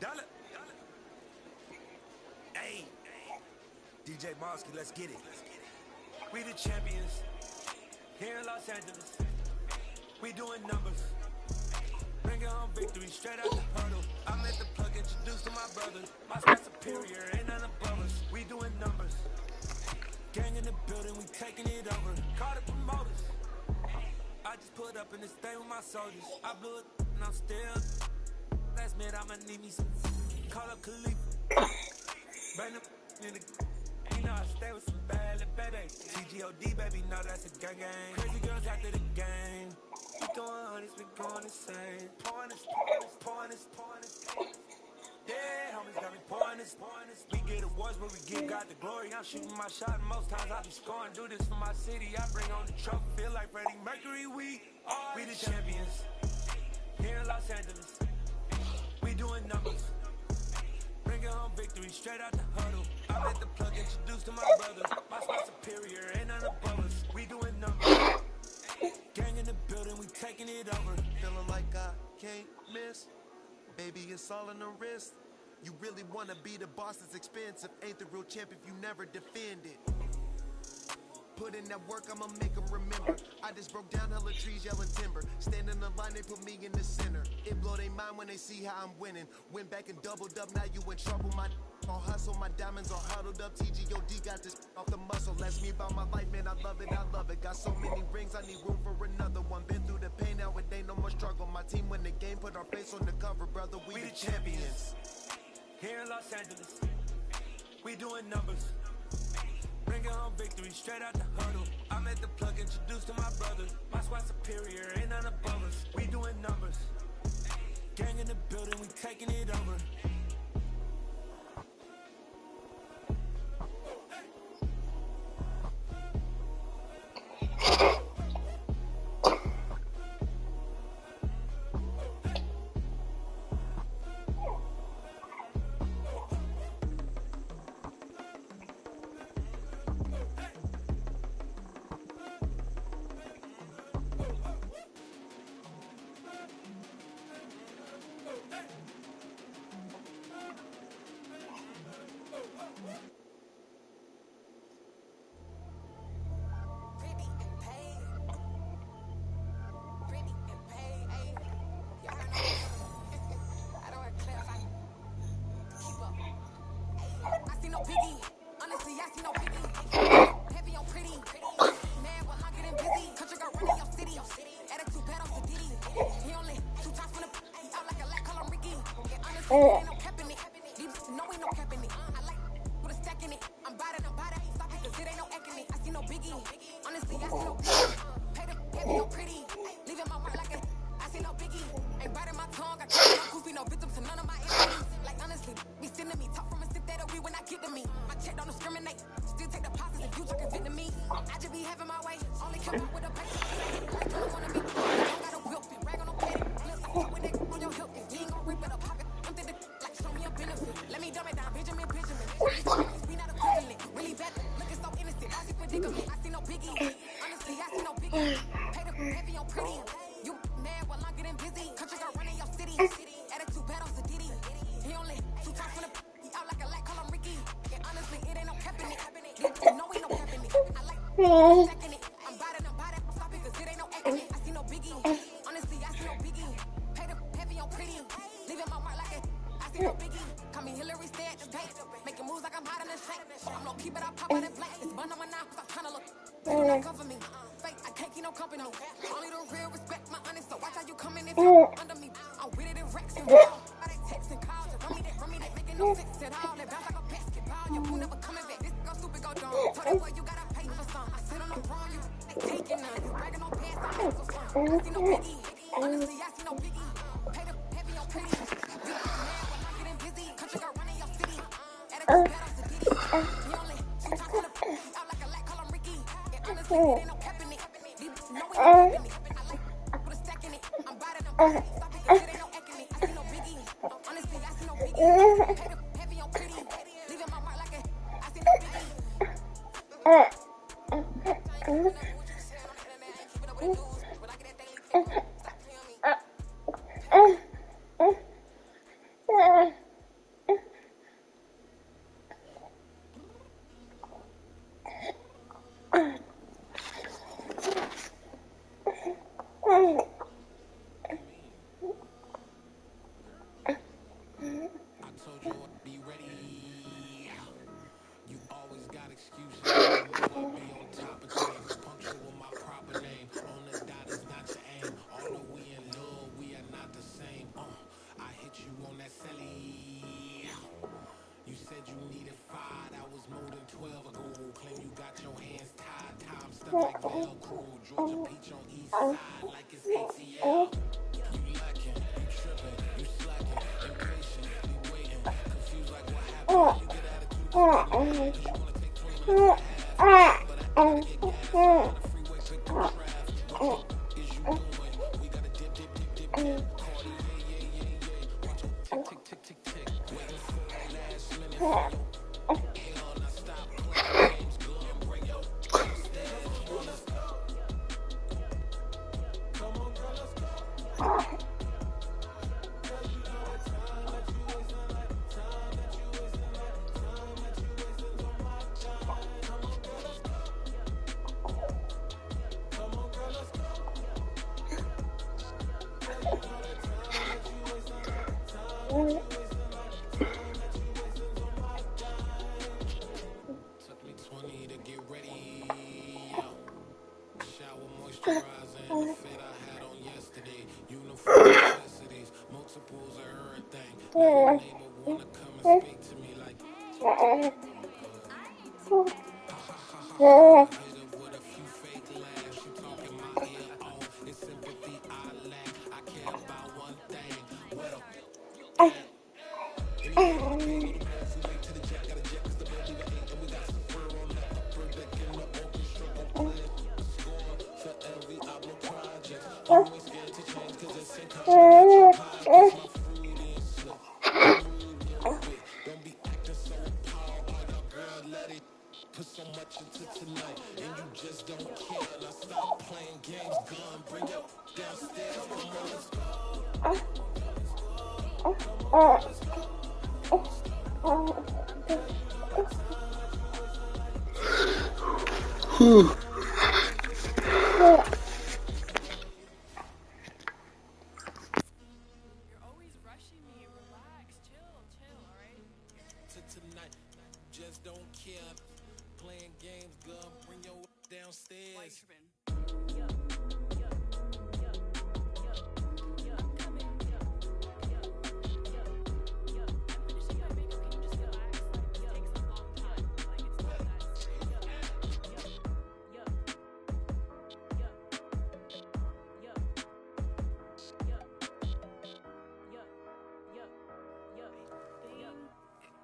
Dollar. Hey, DJ Mosky, let's get it. We the champions here in Los Angeles. We doing numbers. Bringing home victory straight out the puddle. I'm at the plug, introduced to my brother. My spot superior, ain't none above us. We doing numbers. Gang in the building, we taking it over. Call the promoters. I just put up in this thing with my soldiers. I blew it and I'm still. Last minute, I'ma need me some. Call up Khalifa. Bring them in the. You know I stay with some bad little baby. TGOD, baby, know that's a gang gang. Crazy girls after the game. We going honest, we going insane. Pouring this. Yeah, homies got me pouring this. We get awards, but we give God the glory. I'm shooting my shot, and most times I be scoring. Do this for my city, I bring on the trophy. Feel like Freddie Mercury, we the champions. Here in Los Angeles, we doing numbers. Bringing home victory straight out the huddle. I'm at the plug, introduced to my brother. My spot superior, ain't none above us. We doing numbers. Gang in the building, we taking it over. Feeling like I can't miss. Baby, it's all in the wrist. You really wanna be the boss, it's expensive. Ain't the real champ if you never defend it. Put in that work, I'ma make them remember. I just broke down hella trees, yelling timber. Stand in the line, they put me in the center. It blow they mind when they see how I'm winning. Went back and doubled up, now you in trouble. My on hustle, my diamonds are huddled up. TGOD got this off the muscle. That's me about my life, man, I love it. Got so many rings, I need room for another one. Been through the pain, now it ain't no more struggle. My team win the game, put our face on the cover, brother. We the champions. Here in Los Angeles, we doing numbers. Bringing home victory straight out the huddle. I'm at the plug, introduced to my brother. My squad superior, ain't none above us. We doing numbers. Gang in the building, we taking it over. you needed 5, that was more than 12 ago. Claim you got your hands tied, time stuck like Velcro. Georgia Peach on east side like it's ATL. You lacking, you tripping, you slacking, impatient, you waiting, confused like what happened. You get attitude, cause you wanna take 20 minutes and a half. But I gotta get gas on the freeway, pick up traffic. What is you doing? We gotta dip, dip, dip, dip, dip. Cardi, yeah. Watch your tick, tick, tick, tick, tick. Waiting for that last minute for your hell. Now stop playing games, go and bring your downstairs. Come on, let's go. Come on, girl, let's go. Took me 20 to get ready. Shower moisturizer and the fit I had on yesterday. Uniform necessities, multiples of everything. Now your neighbor wanna come and speak to me like hit her with a few fake laughs. She talking my ear off. It's sympathy I lack. I care about one thing. Well, always scared to change cause it's in don't be acting so appalled. Oh, your girl let it put so much into tonight and you just don't care. Now stop playing games, gun, bring your downstairs. Come on, let's go. You're always rushing me. Relax, chill, alright? To tonight, just don't care. Playing games, gun, bring your downstairs. Why you tripping?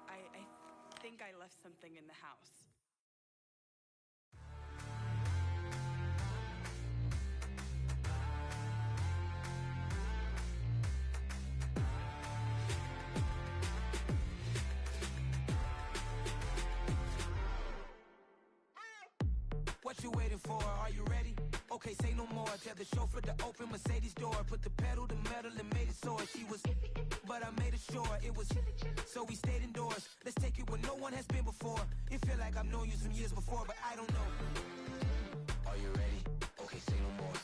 I think I left something in the house. What you waiting for? Are you ready? Okay, say no more. Tell the chauffeur to open Mercedes door. Put the pedal to metal and made it soar. She was, but I made it sure it was. So we stayed indoors. Let's take it where no one has been before. It feel like I've known you some years before, but I don't know. Are you ready? Okay, say no more.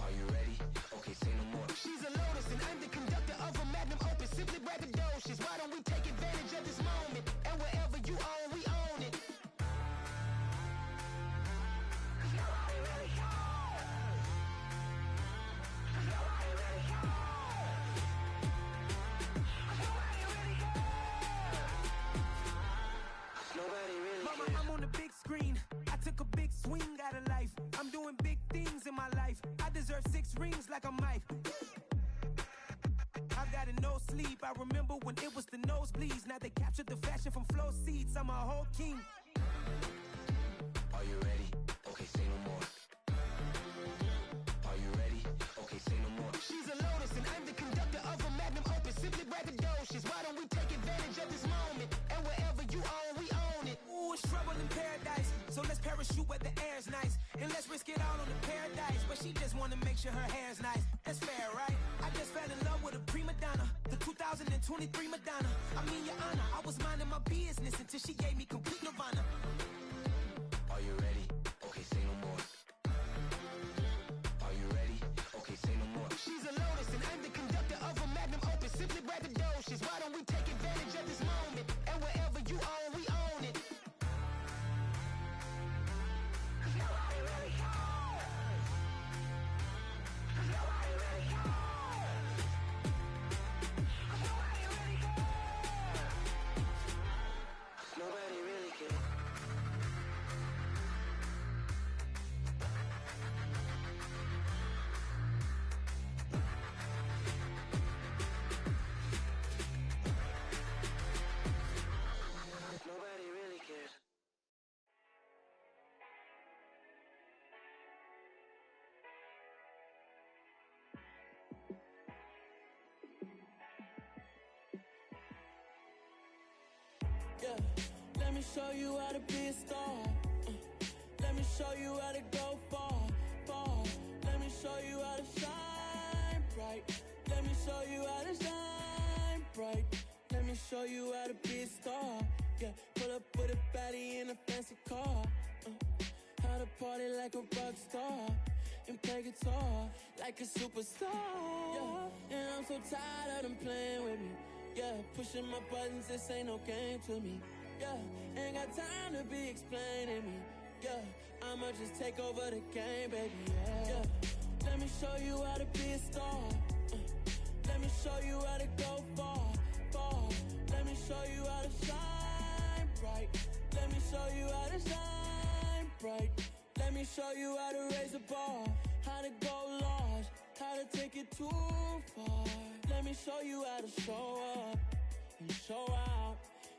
Are you ready? Okay, say no more. She's a Lotus and I'm the conductor of a Magnum Opus. Simply braggadocious. Why don't we take advantage of this moment? And wherever you own, we own it. Mama, I'm on the big screen. I took a big swing out of life. I'm doing big things in my life. I deserve 6 rings like a Mike. I've got no sleep. I remember when it was the nosebleeds. Now they captured the fashion from flow seats. I'm a whole king. Are you ready? Okay, say no more. Are you ready? Okay, say no more. She's a Lotus and I'm the conductor of a Magnum Opus. Simply braggadocious. Why don't we take advantage of this moment? And wherever you own, we own it. Ooh, it's trouble in paradise. So let's parachute where the air's nice. And let's risk it all on the paradise. But she just wanna make sure her hair's nice. That's fair, right? I just fell in love with a prima donna. The 2023 Madonna. I mean, your honor, I was minding my business until she gave me complete nirvana. Are you ready? Okay, say no more. Are you ready? Okay, say no more. She's a Lotus and I'm the conductor of a Magnum Opus. Simply braggadocious. Why don't we take advantage of this moment? And wherever you own, we own it. Yeah, let me show you how to be a star. Let me show you how to go far, far. Let me show you how to shine bright. Let me show you how to shine bright. Let me show you how to be a star. Yeah, pull up with a baddie in a fancy car. How to party like a rock star and play guitar like a superstar. Yeah, and I'm so tired of them playing with me. Yeah, pushing my buttons, this ain't no game to me. Yeah, ain't got time to be explaining me. Yeah, I'ma just take over the game, baby. Yeah, let me show you how to be a star. Let me show you how to go far, far. Let me show you how to shine bright. Let me show you how to shine bright. Let me show you how to raise the bar, how to go large, how to take it too far. Let me show you how to show up and show out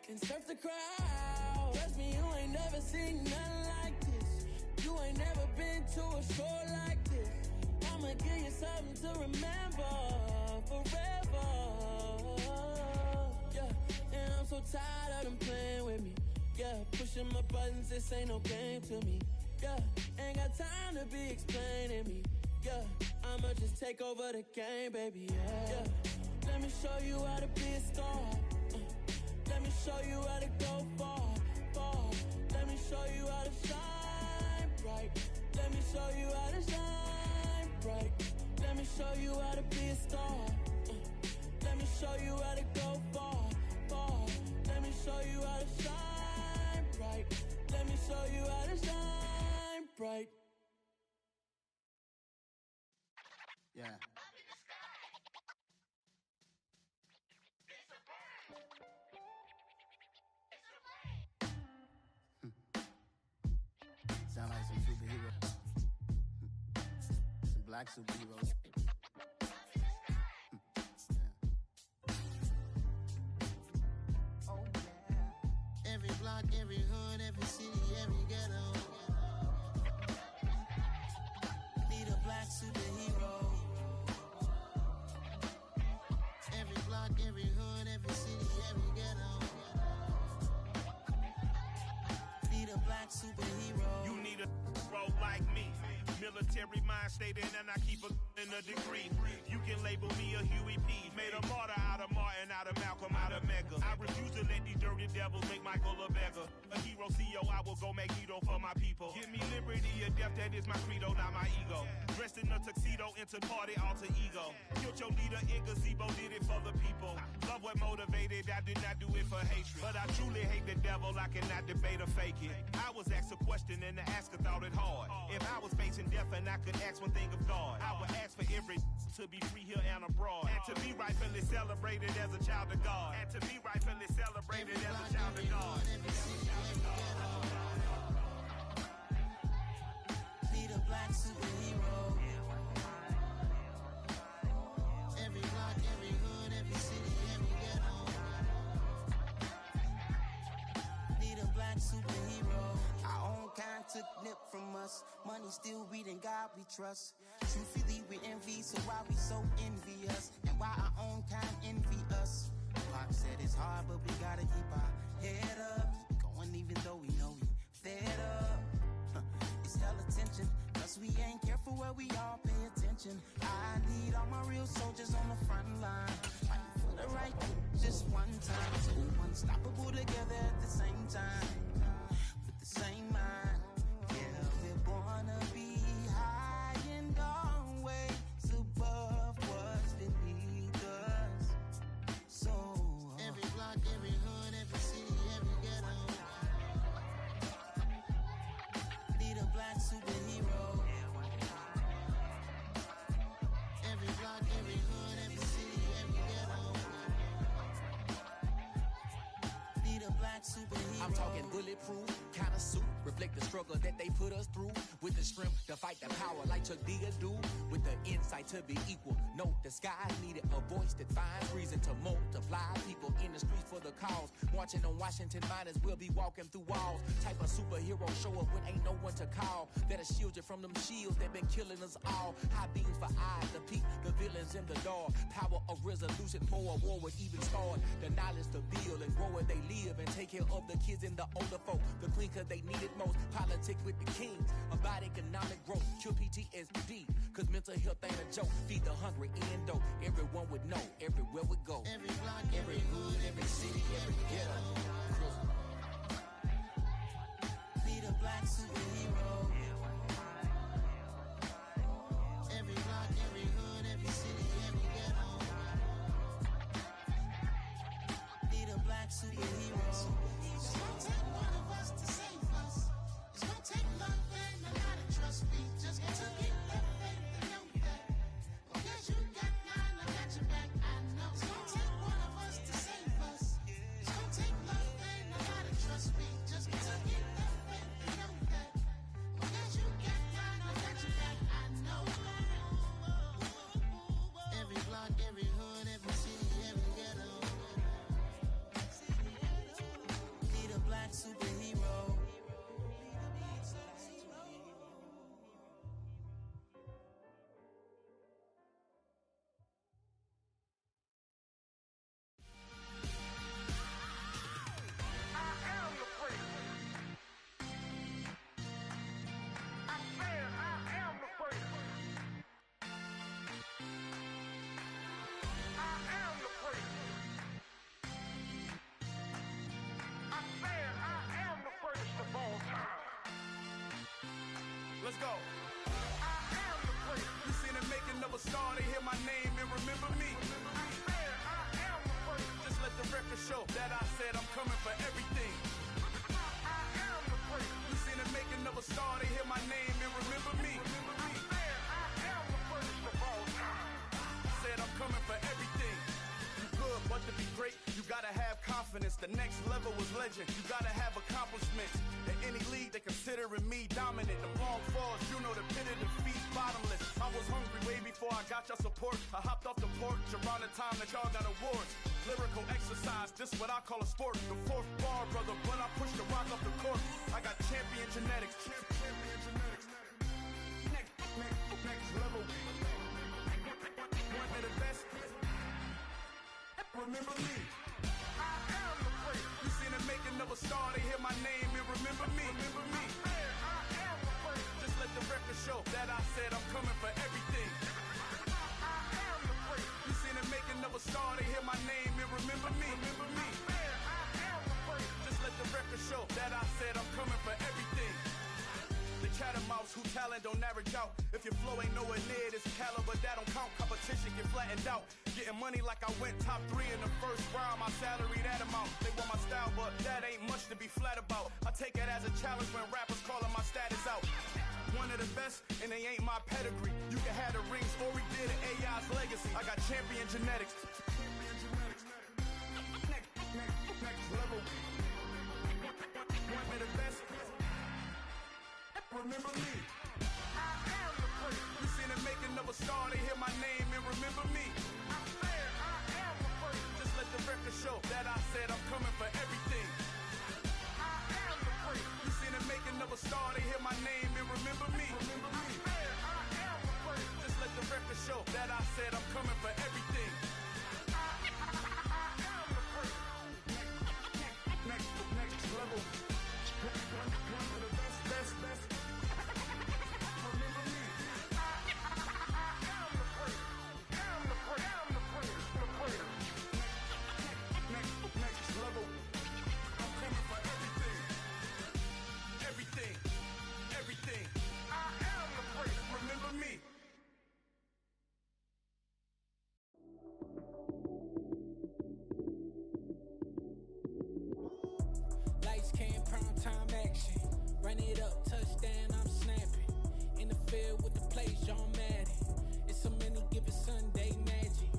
and surf the crowd. Trust me, you ain't never seen nothing like this. You ain't never been to a show like this. I'ma give you something to remember forever. Yeah, and I'm so tired of them playing with me. Yeah, pushing my buttons, this ain't no game to me. Yeah, ain't got time to be explaining me. Yeah, I'ma just take over the game, baby. Yeah, let me show you how to be a star. Let me show you how to go far, far. Let me show you how to shine bright. Let me show you how to shine bright. Let me show you how to be a star. Let me show you how to go far, far. Let me show you how to shine bright. Let me show you how to shine bright. Yeah. Sound like some superheroes. Some black superheroes. Oh yeah. Every block, every hood, every city, every ghetto. Need a black superhero. Every block, every hood, every city, every ghetto. Need a black superhero. You need a role like me. Military mind stated, and I keep in a degree. You can label me a Huey P. Made a martyr out of Martin, out of Malcolm, out of Mega. I refuse to let these dirty devils make Michael a beggar. A hero CEO, I will go Magneto for my people. Give me liberty or death, that is my credo, not my ego. Dressed in a tuxedo, entered party, alter ego. Killed your leader in gazebo, did it for the people. Love what motivated, I did not do it for hatred. But I truly hate the devil, I cannot debate or fake it. I was asked a question and the asker thought it hard. If I was facing death and I could ask one thing of God, I would ask for every to be free here and abroad. And to be rightfully celebrated as a child of God. And to be rightfully celebrated as a child of God. Need a black superhero. Every block, every hood, every city, every ghetto. Need a black superhero. Our own kind took nip from us. Money still reading, God we trust. Truthfully we envy, so why we so envious? And why our own kind envy us? Pac said it's hard, but we gotta keep our head up. Going even though we know we fed up. It's hell attention, cause we ain't careful where we all pay attention. I need all my real soldiers on the front line. Fighting for the right thing, just one time. So unstoppable together at the same time. With the same mind. Yeah, we're born to be high and always above what's beneath us. So every block, every hood, every city, every ghetto. Need a black superhero. Every block, every hood, every city, every ghetto. Need a black superhero. I'm talking bulletproof kind of suit. reflect the struggle that they put us through. With the strength to fight the power like Chuck Digger do. With the insight to be equal. Note the skies needed a voice that finds reason to multiply. People in the streets for the cause. Marching on Washington miners will be walking through walls. Type of superhero show up when ain't no one to call. That'll shield you from them shields that been killing us all. High beams for eyes to peek the villains in the dark. Power of resolution for a war would even start. The knowledge to build and grow where they live and take care of the kids and the older folk. The clean cause they need it most. Politics with the kings. About economic growth. Cure PTSD. Cause mental health ain't a joke. Feed the hungry and dope. Everyone would know. Everywhere we go. Every block, every hood, every city, every ghetto. Be the black superhero. Every block, every hood, every city, every ghetto. Be the black superhero. It's gonna take one of us to save us. It's gonna take love and a lot of trust. We just got to get that faith and know that. Because you got mine, I got your back. I know. It's gonna take one of us to save us. It's gonna take love and a lot of trust. We just got to get that faith and know that. Because you got mine, I got your back. I know. Every block, every hood, every city, every ghetto. Be the black superhero. Let's go. You seen the making of a star, they hear my name and remember me. Just let the record show that I said I'm coming for everything. You seen the making of a star, they hear my name and remember me. Said I'm coming for everything. You good, but to be great, you gotta have confidence. The next level was legend. You gotta have accomplishments. In any league, they considering me dominant. The long falls, you know the pit of defeat, bottomless. I was hungry way before I got your support. I hopped off the porch around the time that y'all got awards. Lyrical exercise, this what I call a sport. The fourth bar, brother, when I push the rock off the court. I got champion genetics. Champion genetics. Next level. One of the best. Remember me. You seen the making of a star, they hear my name and remember me. Just let the record show that I said I'm coming for everything. You seen the making of a star, they hear my name and remember me. Just let the record show that I said I'm coming for everything. The chattermouths who talent don't average out. If your flow ain't nowhere near this caliber, that don't count. Competition get flattened out. Getting money like I went top 3 in the first round. My salary that amount. They want my style, but that ain't much to be flat about. I take it as a challenge when rappers calling my status out. One of the best, and they ain't my pedigree. You can have the rings, or we did an AI's legacy. I got champion genetics. Next level. One of the best. Remember me. You seen the making of a star, they hear my name and remember me. Just let the record show that I said I'm coming for everything. You seen the making of a star, they hear my name and remember me. Just let the record show that I said I'm coming for everything. Next level. One of the best. Remember me. Next level. I'm coming for everything. Everything. I am the prince. Remember me. Lights came, prime time action. Run it up, touchdown, I'm snapping. In the field with the plays, John Madden. It's a many given Sunday magic.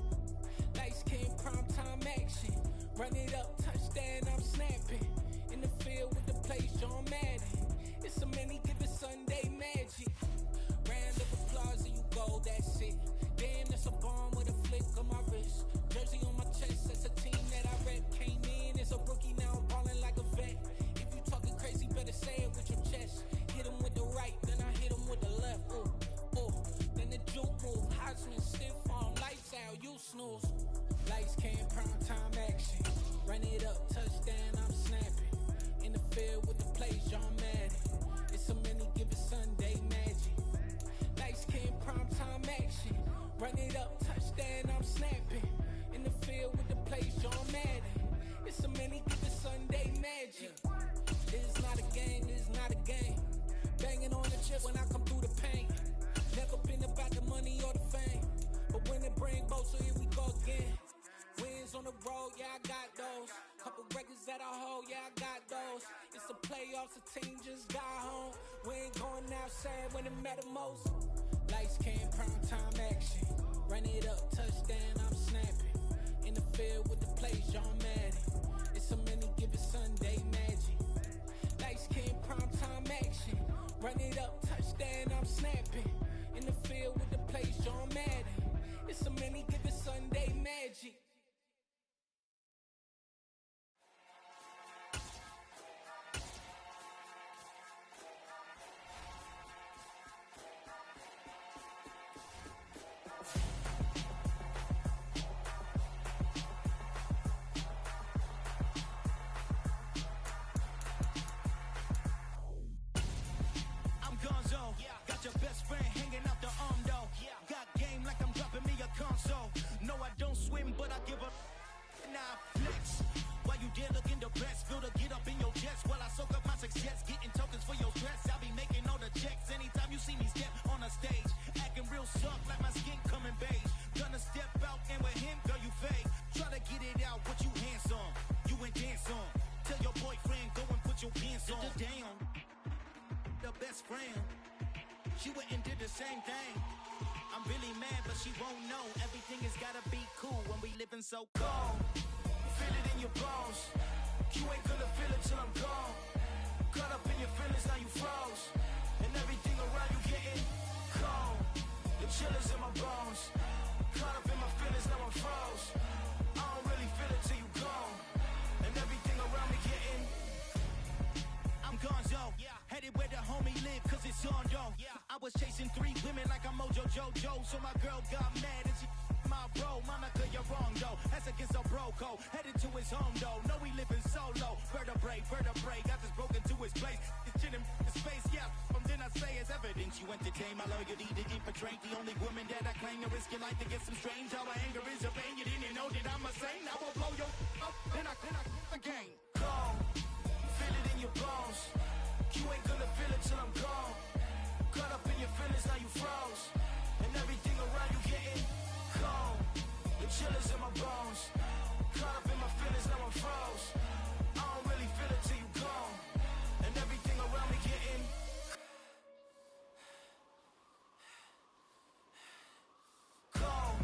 Lights came, prime time action. Run it up, touchdown, I'm snapping. In the field with the plays, John Madden. It's Lights, cam, prime time action. Run it up, touchdown, I'm snapping. In the field with the plays, John Madden. It's so many, give it Sunday magic. Lights, cam, prime time action. Run it up, touchdown, I'm snapping. In the field with the plays, John Madden. It's so many, give it Sunday magic. It is not a game, it is not a game. Banging on the chip when I come through the paint. Never been about the money or the fame. But when it bring both, so here we go again. Wins on the road, yeah, I got those. Couple records that I hold, yeah, I got those. It's the playoffs, the team just got home. We ain't going outside when it matter most. Lights, cam, prime time action. Run it up, touchdown, I'm snapping. In the field with the plays, John Madden. It's so many, give it Sunday magic. Lights, cam, prime time action. Run it up, touchdown, I'm snapping. In the field with the plays, John Madden. It's so many, give it Sunday magic. Got your best friend hanging out the arm though. Got game like I'm dropping me a console. No, I don't swim, but I give a now flex. While you there looking the best, feel to get up in your chest while I soak up my success, getting tokens for your stress. I'll be making all the checks anytime you see me step on a stage, acting real soft like my skin coming beige. Gonna step out and with him, girl, you fake. Try to get it out, what you handsome, you ain't dance on. Tell your boyfriend go and put your pants on. Damn, the best friend. She went and did the same thing. I'm really mad, but she won't know. Everything has gotta be cool when we living so cold. Feel it in your bones. You ain't gonna feel it till I'm gone. Caught up in your feelings, now you froze. And everything around you getting cold. The chill is in my bones. Caught up in my feelings, now I'm froze. I don't really feel it till you gone. And everything around me getting I'm gonzo, headed where the homie live, cause it's on though. I was chasing 3 women like I'm Mojo Jojo, so my girl got mad and she my bro. Monica, you're wrong though, that's against a bro code. Headed to his home though, no we living solo. Vertebrae, got this broken to his place. It's chillin' his face, yeah. From then I say it's evidence you entertain my loyalty to infiltrate. The only woman that I claim to risk your life to get some strange. How my anger is a pain, you didn't know that I'm a saint. I will blow your up, then I again. Go. Feel it in your bones. You ain't gonna feel it till I'm gone. Caught up in your feelings, now you froze. And everything around you getting cold. The chill is in my bones. Caught up in my feelings, now I'm froze. I don't really feel it till you gone. And everything around me getting cold.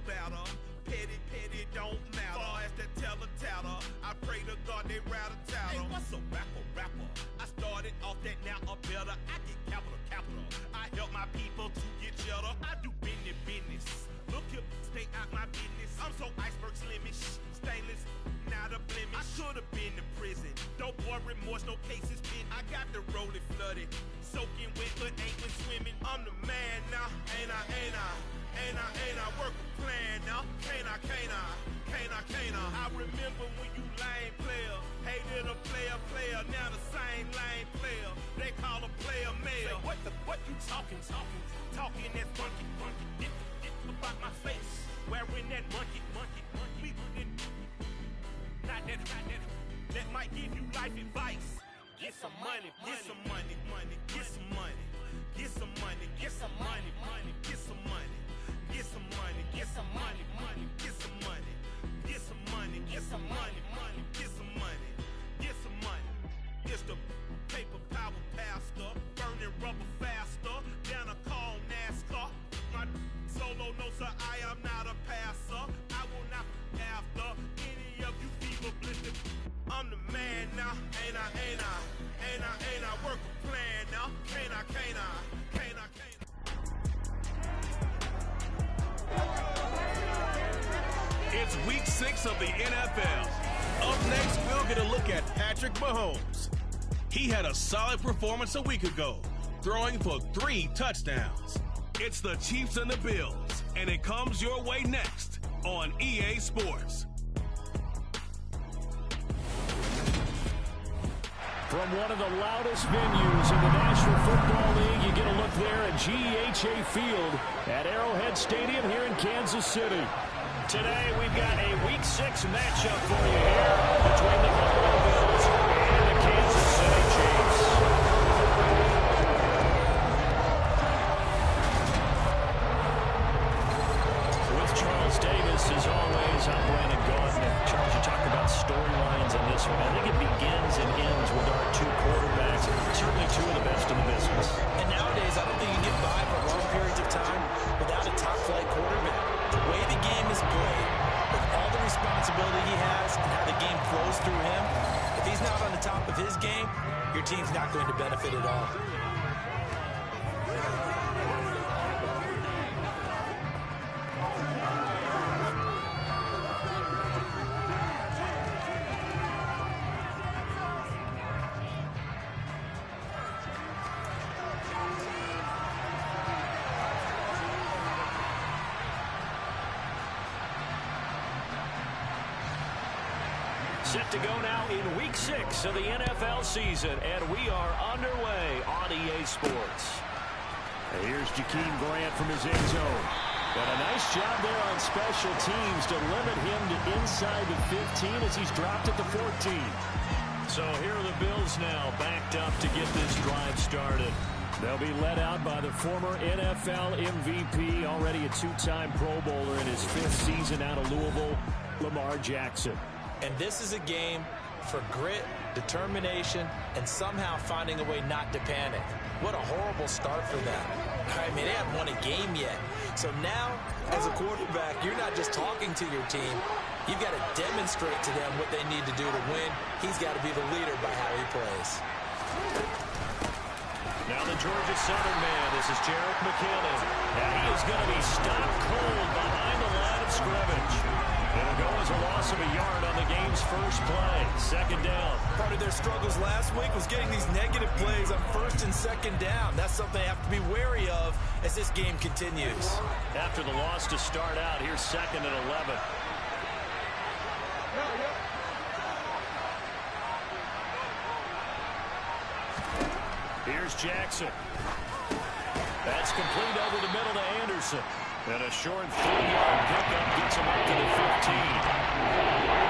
Better. Petty don't matter. Far as the teller, I pray to God they rattle tattle. Hey, what's a rapper? I started off that, now I'm better. I get capital. I help my people to get cheddar. I do business. Look here, stay out my business. I'm so iceberg slimish, stainless, not a blemish. I should have been in prison. No boy remorse, no cases pinned. I got the rolling flooded, soaking wet, but ain't been swimming. I'm the man now, ain't I? Work a plan now, can't I? I remember when you lame player, hated a player, now the same lame player. They call a player mayor. Say, what you talking that funky, get about my face, wearing that monkey, we not that, that might give you life advice. Get some money, get some money, get some money, get some money, get some money, get some money. Get some money, get some money, get some money, get some money, get some money, get some money, get some money. It's the paper power pastor, burning rubber faster, down a call NASCAR. My work a plan now. Can't I? It's week 6 of the NFL. Up next, we'll get a look at Patrick Mahomes. He had a solid performance a week ago, throwing for 3 touchdowns. It's the Chiefs and the Bills, and it comes your way next on EA Sports. From one of the loudest venues in the National Football League, you get a look there at GEHA Field at Arrowhead Stadium here in Kansas City. Today, we've got a Week 6 matchup for you here between the Buffalo Bills and the Kansas City Chiefs. With Charles Davis, as always, I'm Brandon Gaudin. Charles, you talk about storylines in this one. I think it begins and ends with our 2 quarterbacks, certainly 2 of the best in the business. And nowadays, I don't think you can get by for long periods of time without a top-flight quarterback. The way the game is played, with all the responsibility he has and how the game flows through him, if he's not on the top of his game, your team's not going to benefit at all. Set to go now in Week 6 of the NFL season, and we are underway on EA Sports. And here's Jakeem Grant from his end zone. And a nice job there on special teams to limit him to inside the 15 as he's dropped at the 14. So here are the Bills now backed up to get this drive started. They'll be led out by the former NFL MVP, already a 2-time Pro Bowler in his 5th season out of Louisville, Lamar Jackson. And this is a game for grit, determination, and somehow finding a way not to panic. What a horrible start for them. I mean, they haven't won a game yet. So now, as a quarterback, you're not just talking to your team. You've got to demonstrate to them what they need to do to win. He's got to be the leader by how he plays. Now the Georgia Southern man, this is Jerick McKinnon. And he is going to be stopped cold behind the line of scrimmage. It'll go as a loss of a yard on the game's first play. 2nd down. Part of their struggles last week was getting these negative plays on 1st and 2nd down. That's something they have to be wary of as this game continues. After the loss to start out, here's 2nd and 11. Here's Jackson. That's complete over the middle to Anderson. And a short 3-yard pickup gets him up to the 15.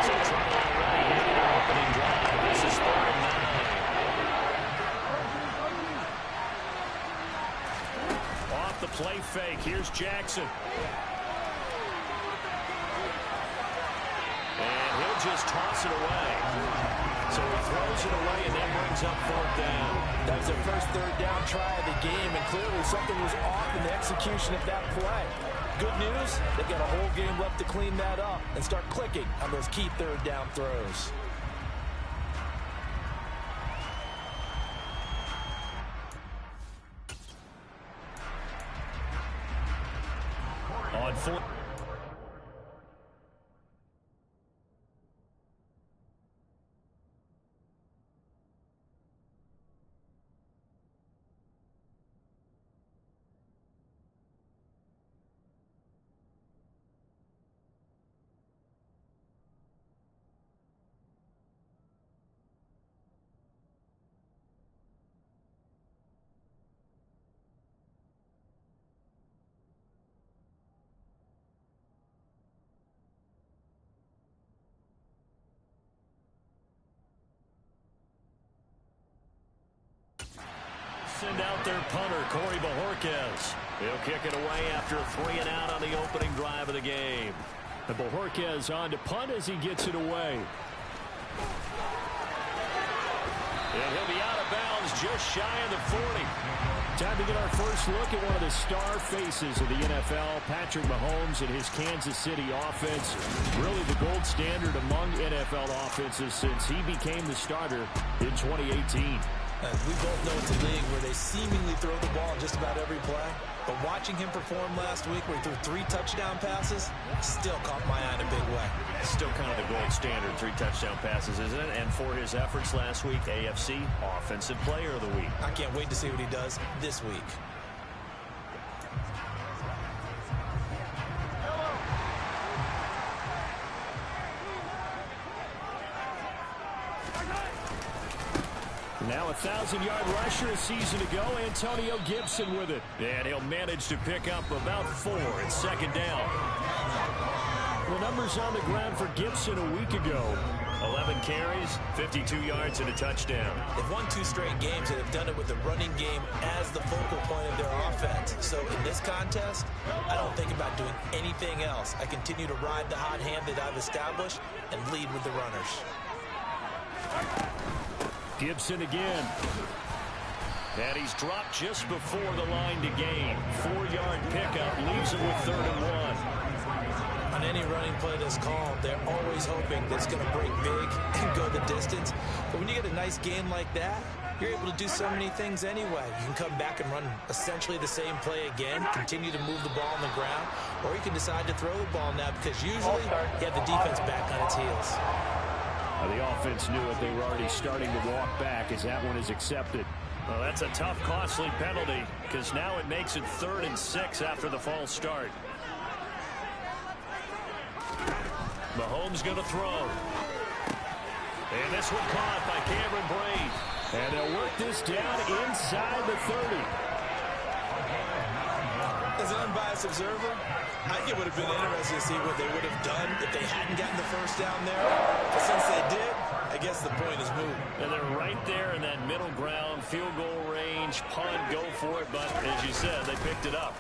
So trouble already here in their opening drive. This is 3rd and 9. Off the play fake, here's Jackson. And he'll just toss it away. So he throws it away and then brings up 4th down. That was their first 3rd down try of the game, and clearly something was off in the execution of that play. Good news, they've got a whole game left to clean that up and start clicking on those key 3rd down throws. On 4th. Send out their punter, Corey Bojorquez. He'll kick it away after a 3 and out on the opening drive of the game. And Bojorquez on to punt as he gets it away. And he'll be out of bounds just shy of the 40. Time to get our first look at one of the star faces of the NFL, Patrick Mahomes and his Kansas City offense. Really the gold standard among NFL offenses since he became the starter in 2018. We both know it's a league where they seemingly throw the ball just about every play. But watching him perform last week where he threw 3 touchdown passes still caught my eye in a big way. Still kind of the gold standard, 3 touchdown passes, isn't it? And for his efforts last week, AFC Offensive Player of the Week. I can't wait to see what he does this week. Now a 1,000-yard rusher a season ago, Antonio Gibson with it. And he'll manage to pick up about 4 at second down. The numbers on the ground for Gibson a week ago. 11 carries, 52 yards, and a touchdown. They've won 2 straight games, and have done it with the running game as the focal point of their offense. So in this contest, I don't think about doing anything else. I continue to ride the hot hand that I've established and lead with the runners. Gibson again. And he's dropped just before the line to gain. 4-yard pickup leaves him with 3rd and 1. On any running play that's called, they're always hoping that it's going to break big and go the distance. But when you get a nice gain like that, you're able to do so many things anyway. You can come back and run essentially the same play again, continue to move the ball on the ground, or you can decide to throw the ball now because usually you have the defense back on its heels. The offense knew it. They were already starting to walk back as that one is accepted. Well, that's a tough, costly penalty because now it makes it 3rd and 6 after the false start. Mahomes going to throw. And this one caught by Cameron Braid. And they'll work this down inside the 30. As an unbiased observer, I think it would have been interesting to see what they would have done if they hadn't gotten the first down there. But since they did, I guess the point is moved. And they're right there in that middle ground, field goal range, punt, go for it. But as you said, they picked it up.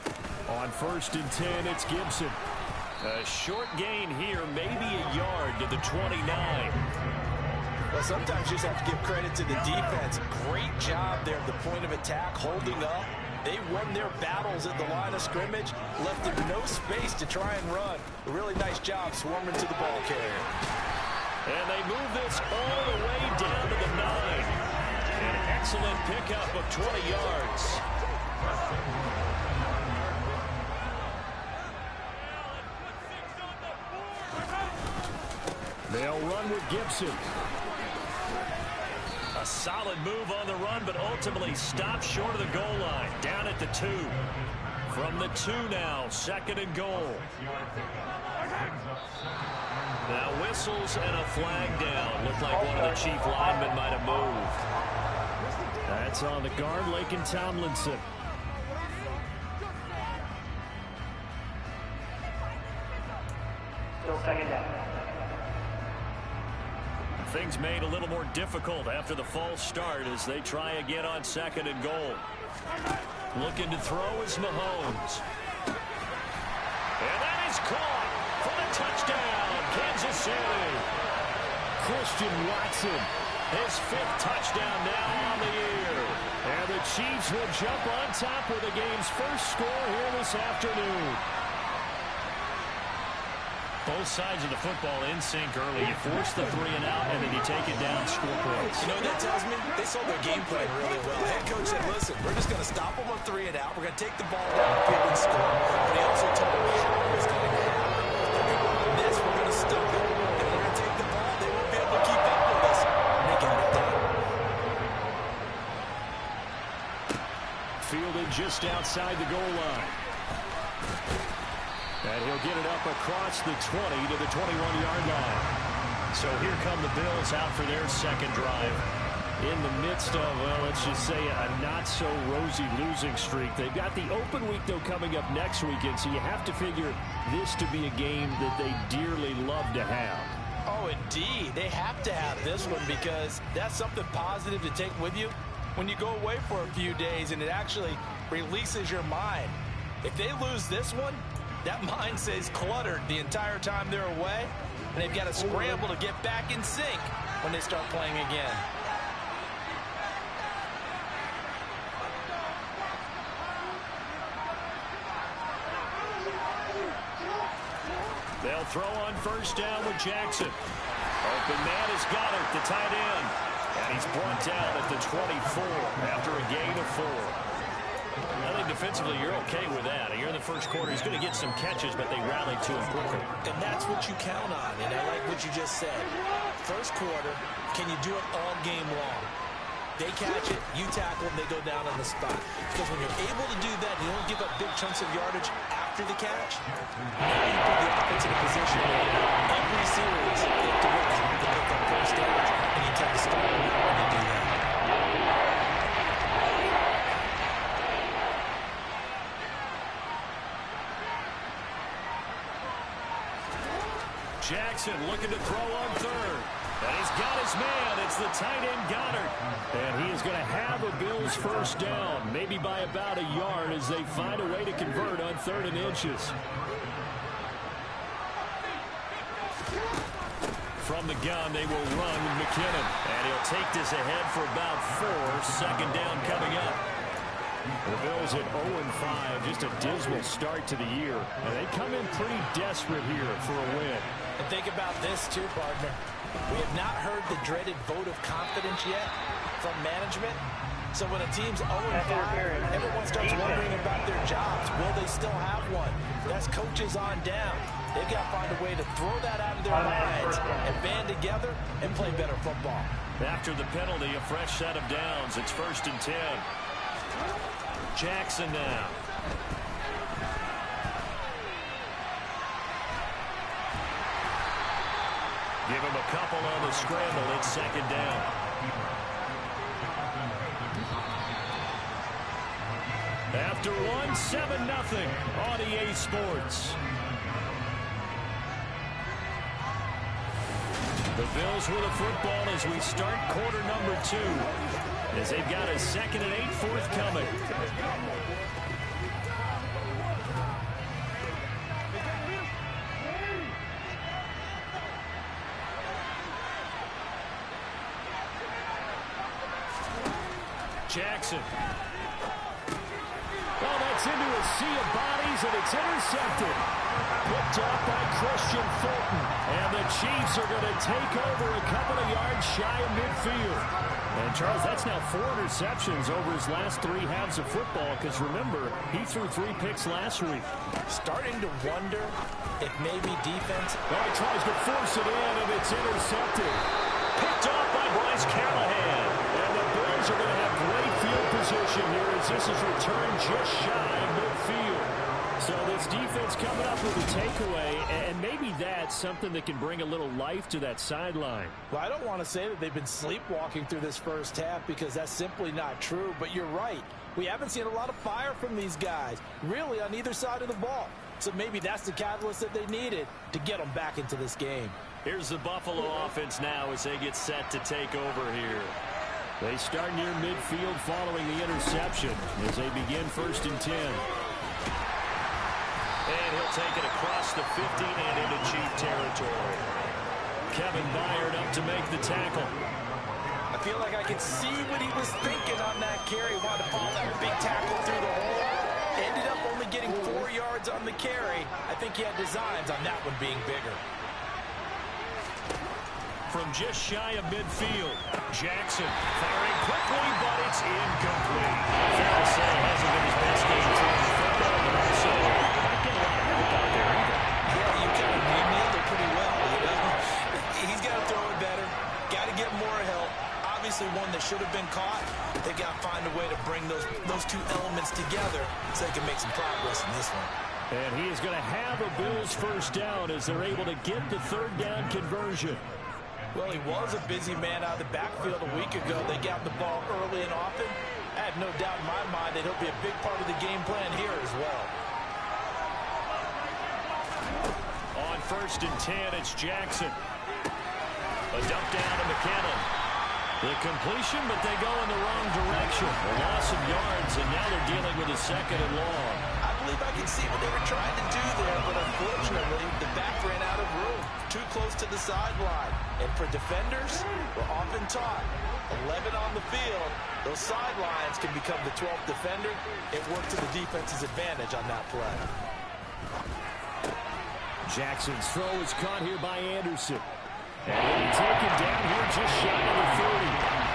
On 1st and 10, it's Gibson. A short gain here, maybe a yard to the 29. Well, sometimes you just have to give credit to the defense. Great job there at the point of attack, holding up. They won their battles at the line of scrimmage, left them no space to try and run. A really nice job swarming to the ball carrier. And they move this all the way down to the 9. An excellent pickup of 20 yards. They'll run with Gibson. A solid move on the run, but ultimately stopped short of the goal line. Down at the 2. From the 2 now, 2nd and goal. Now whistles and a flag down. Looked like one of the chief linemen might have moved. That's on the guard, Laken Tomlinson. Still 2nd down. Things made a little more difficult after the false start as they try again on 2nd and goal. Looking to throw is Mahomes. And that is caught for the touchdown, Kansas City. Christian Watson, his 5th touchdown now on the year. And the Chiefs will jump on top with the game's first score here this afternoon. Both sides of the football in sync early. You force the 3 and out, and then you take it down, score points. You know what that tells me? They saw their game plan really well. Head coach said, listen, we're just going to stop them on 3 and out. We're going to take the ball down, field and score. But he also told them how it was going to happen. This, we're going to stop it. And we're going to take the ball. They won't be able to keep up with us. And they got it done. Fielded just outside the goal line. And he'll get it up across the 20 to the 21-yard line. So here come the Bills out for their 2nd drive. In the midst of, well, let's just say a not-so-rosy losing streak. They've got the open week, though, coming up next weekend, so you have to figure this to be a game that they dearly love to have. Oh, indeed. They have to have this one because that's something positive to take with you when you go away for a few days, and it actually releases your mind. If they lose this one, that mind stays cluttered the entire time they're away, and they've got to scramble to get back in sync when they start playing again. They'll throw on 1st down with Jackson. Open man has got it, the tight end. And he's brought down at the 24 after a gain of 4. I think defensively you're okay with that. Here in the first quarter, he's going to get some catches, but they rallied to him quicker. And that's what you count on, and I like what you just said. First quarter, can you do it all game long? They catch it, you tackle, and they go down on the spot. Because when you're able to do that, you don't give up big chunks of yardage after the catch. Now you put the offense in a position where every series you have to work hard to pick up first downs, and you tend to start when you do that. Jackson looking to throw on third. And he's got his man. It's the tight end, Goddard. And he is going to have a Bills first down, maybe by about a yard as they find a way to convert on 3rd and inches. From the gun, they will run with McKinnon. And he'll take this ahead for about 4. 2nd down coming up. The Bills at 0-5, just a dismal start to the year. And they come in pretty desperate here for a win. And think about this, too, partner. We have not heard the dreaded vote of confidence yet from management. So when a team's 0-5, everyone starts wondering about their jobs. Will they still have one? That's coaches on down. They've got to find a way to throw that out of their minds and band together and play better football. After the penalty, a fresh set of downs. It's 1st and 10. Jackson now. Give him a couple on the scramble. It's 2nd down. After 7-0 on EA Sports. The Bills with the football as we start quarter number 2. As they've got a 2nd and 8 forthcoming. Jackson. Well, that's into a sea of bodies, and it's intercepted. Picked off by Christian Fulton. And the Chiefs are going to take over a couple of yards shy of midfield. And, Charles, that's now 4 interceptions over his last 3 halves of football, because, remember, he threw 3 picks last week. Starting to wonder if maybe defense... Well, he tries to force it in, and it's intercepted. Picked off by Bryce Callahan. And the Bills are going to have great field position here as this is returned just shy of midfield. So this defense coming up with a takeaway, and maybe that's something that can bring a little life to that sideline. Well, I don't want to say that they've been sleepwalking through this first half because that's simply not true, but you're right. We haven't seen a lot of fire from these guys, really on either side of the ball. So maybe that's the catalyst that they needed to get them back into this game. Here's the Buffalo offense now as they get set to take over here. They start near midfield following the interception as they begin 1st and 10. And he'll take it across the 15 and into Chief territory. Kevin Byard up to make the tackle. I feel like I could see what he was thinking on that carry. Wanted to follow that big tackle through the hole. Ended up only getting 4 yards on the carry. I think he had designs on that one being bigger. From just shy of midfield, Jackson firing quickly, but it's incomplete. Fair to say, it hasn't been his best game tonight in football, but also not getting a lot of help out there either. Yeah, you nailed it pretty well. He's got to throw it better. Got to get more help. Obviously one that should have been caught. They got to find a way to bring those 2 elements together so they can make some progress in this one. And he is going to have a Bills first down as they're able to get the 3rd down conversion. Well, he was a busy man out of the backfield a week ago. They got the ball early and often. I have no doubt in my mind that he'll be a big part of the game plan here as well. On 1st and 10, it's Jackson. A dump down to McKinnon. The completion, but they go in the wrong direction. A loss of yards, and now they're dealing with a 2nd and long. I believe I can see what they were trying to do there, but unfortunately, the back ran out of room. Too close to the sideline. And for defenders, we're often taught 11 on the field. Those sidelines can become the 12th defender. It worked to the defense's advantage on that play. Jackson's throw is caught here by Anderson. And he'll be taken down here just shy of the 30.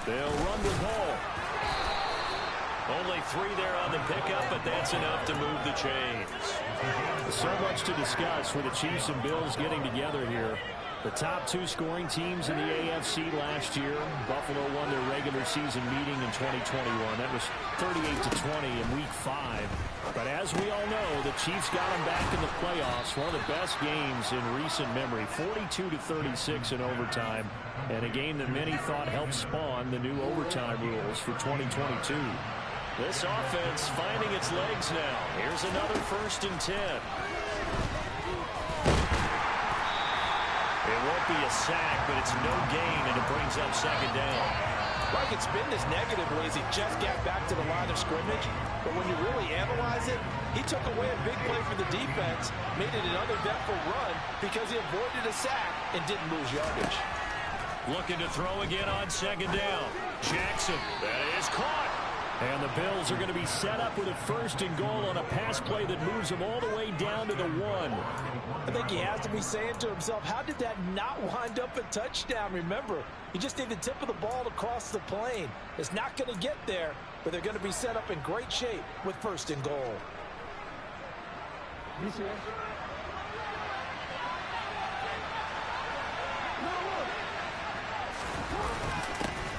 They'll run the ball. Only 3 there on the pickup, but that's enough to move the chains. So much to discuss with the Chiefs and Bills getting together here. The top 2 scoring teams in the AFC last year. Buffalo won their regular season meeting in 2021. That was 38-20 in Week 5. But as we all know, the Chiefs got them back in the playoffs. One of the best games in recent memory. 42-36 in overtime. And a game that many thought helped spawn the new overtime rules for 2022. This offense finding its legs now. Here's another 1st and 10. It won't be a sack, but it's no gain, and it brings up 2nd down. Like it's been this negatively as he just got back to the line of scrimmage. But when you really analyze it, he took away a big play for the defense, made it an uneventful run because he avoided a sack and didn't lose yardage. Looking to throw again on 2nd down. Jackson, that is caught. And the Bills are going to be set up with a 1st and goal on a pass play that moves them all the way down to the 1. I think he has to be saying to himself, how did that not wind up a touchdown? Remember, you just need the tip of the ball to cross the plane. It's not going to get there, but they're going to be set up in great shape with 1st and goal.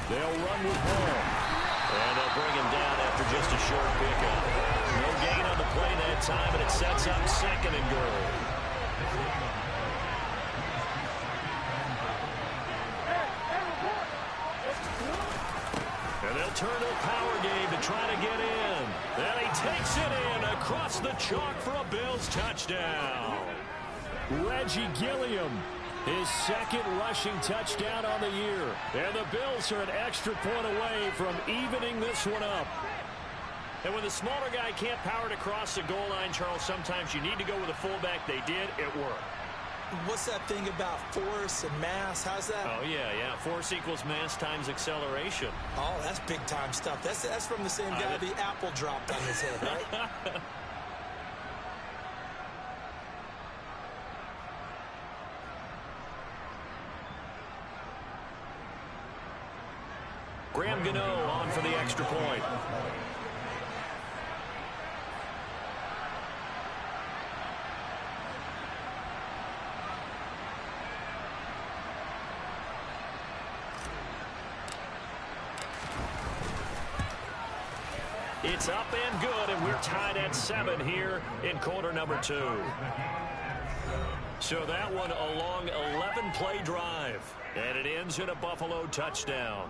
They'll run with ball. And they'll bring him down after just a short pickup. No gain on the play that time, and it sets up 2nd and goal. And they'll turn to a power game to try to get in. And he takes it in across the chalk for a Bills touchdown. Reggie Gilliam. His 2nd rushing touchdown on the year. And the Bills are an extra point away from evening this one up. And when the smaller guy can't power it across the goal line, Charles, sometimes you need to go with a fullback. They did. It worked. What's that thing about force and mass? How's that? Oh, yeah. Force equals mass times acceleration. Oh, that's big-time stuff. That's from the same guy the apple dropped on his head, right? Graham Gano on for the extra point. It's up and good, and we're tied at 7 here in quarter number 2. So that one a long 11-play drive, and it ends in a Buffalo touchdown.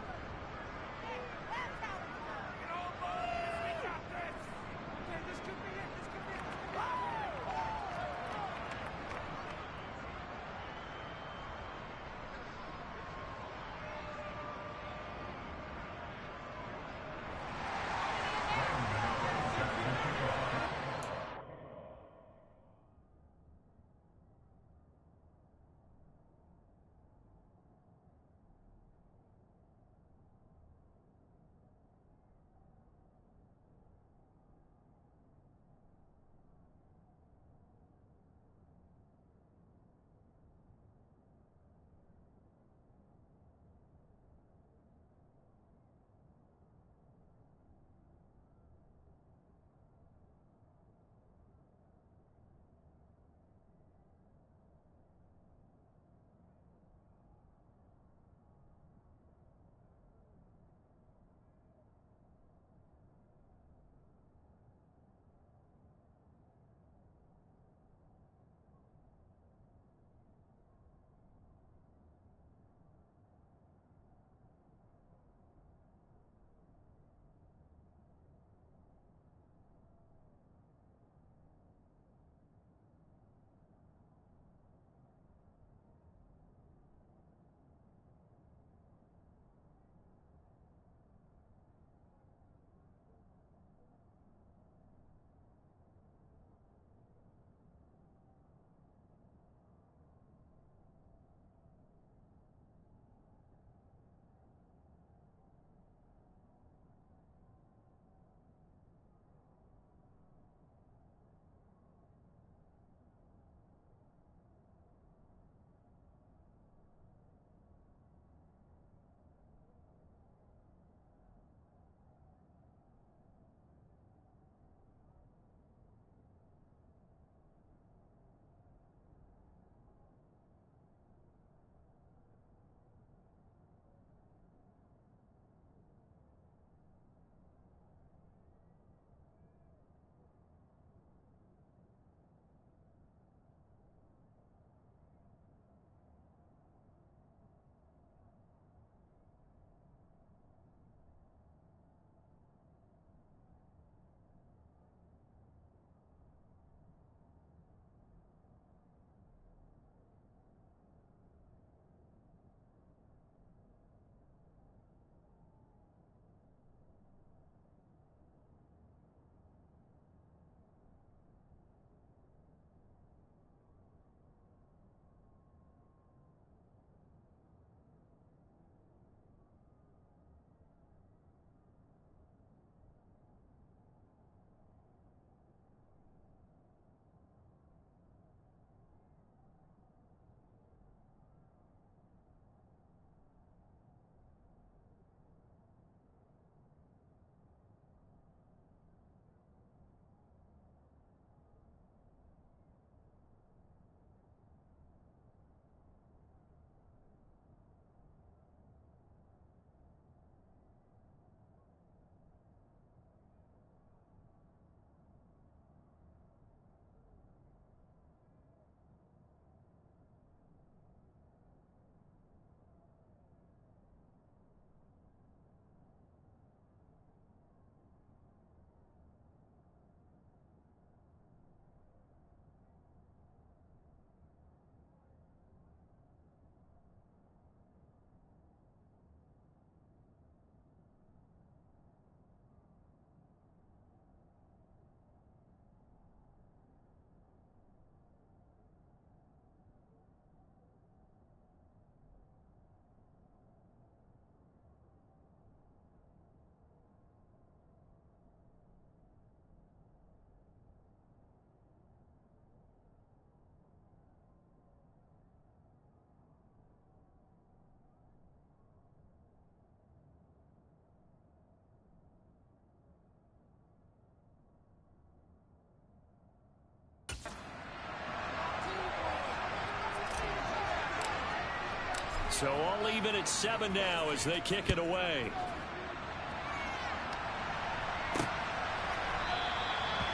So all even at 7 now as they kick it away.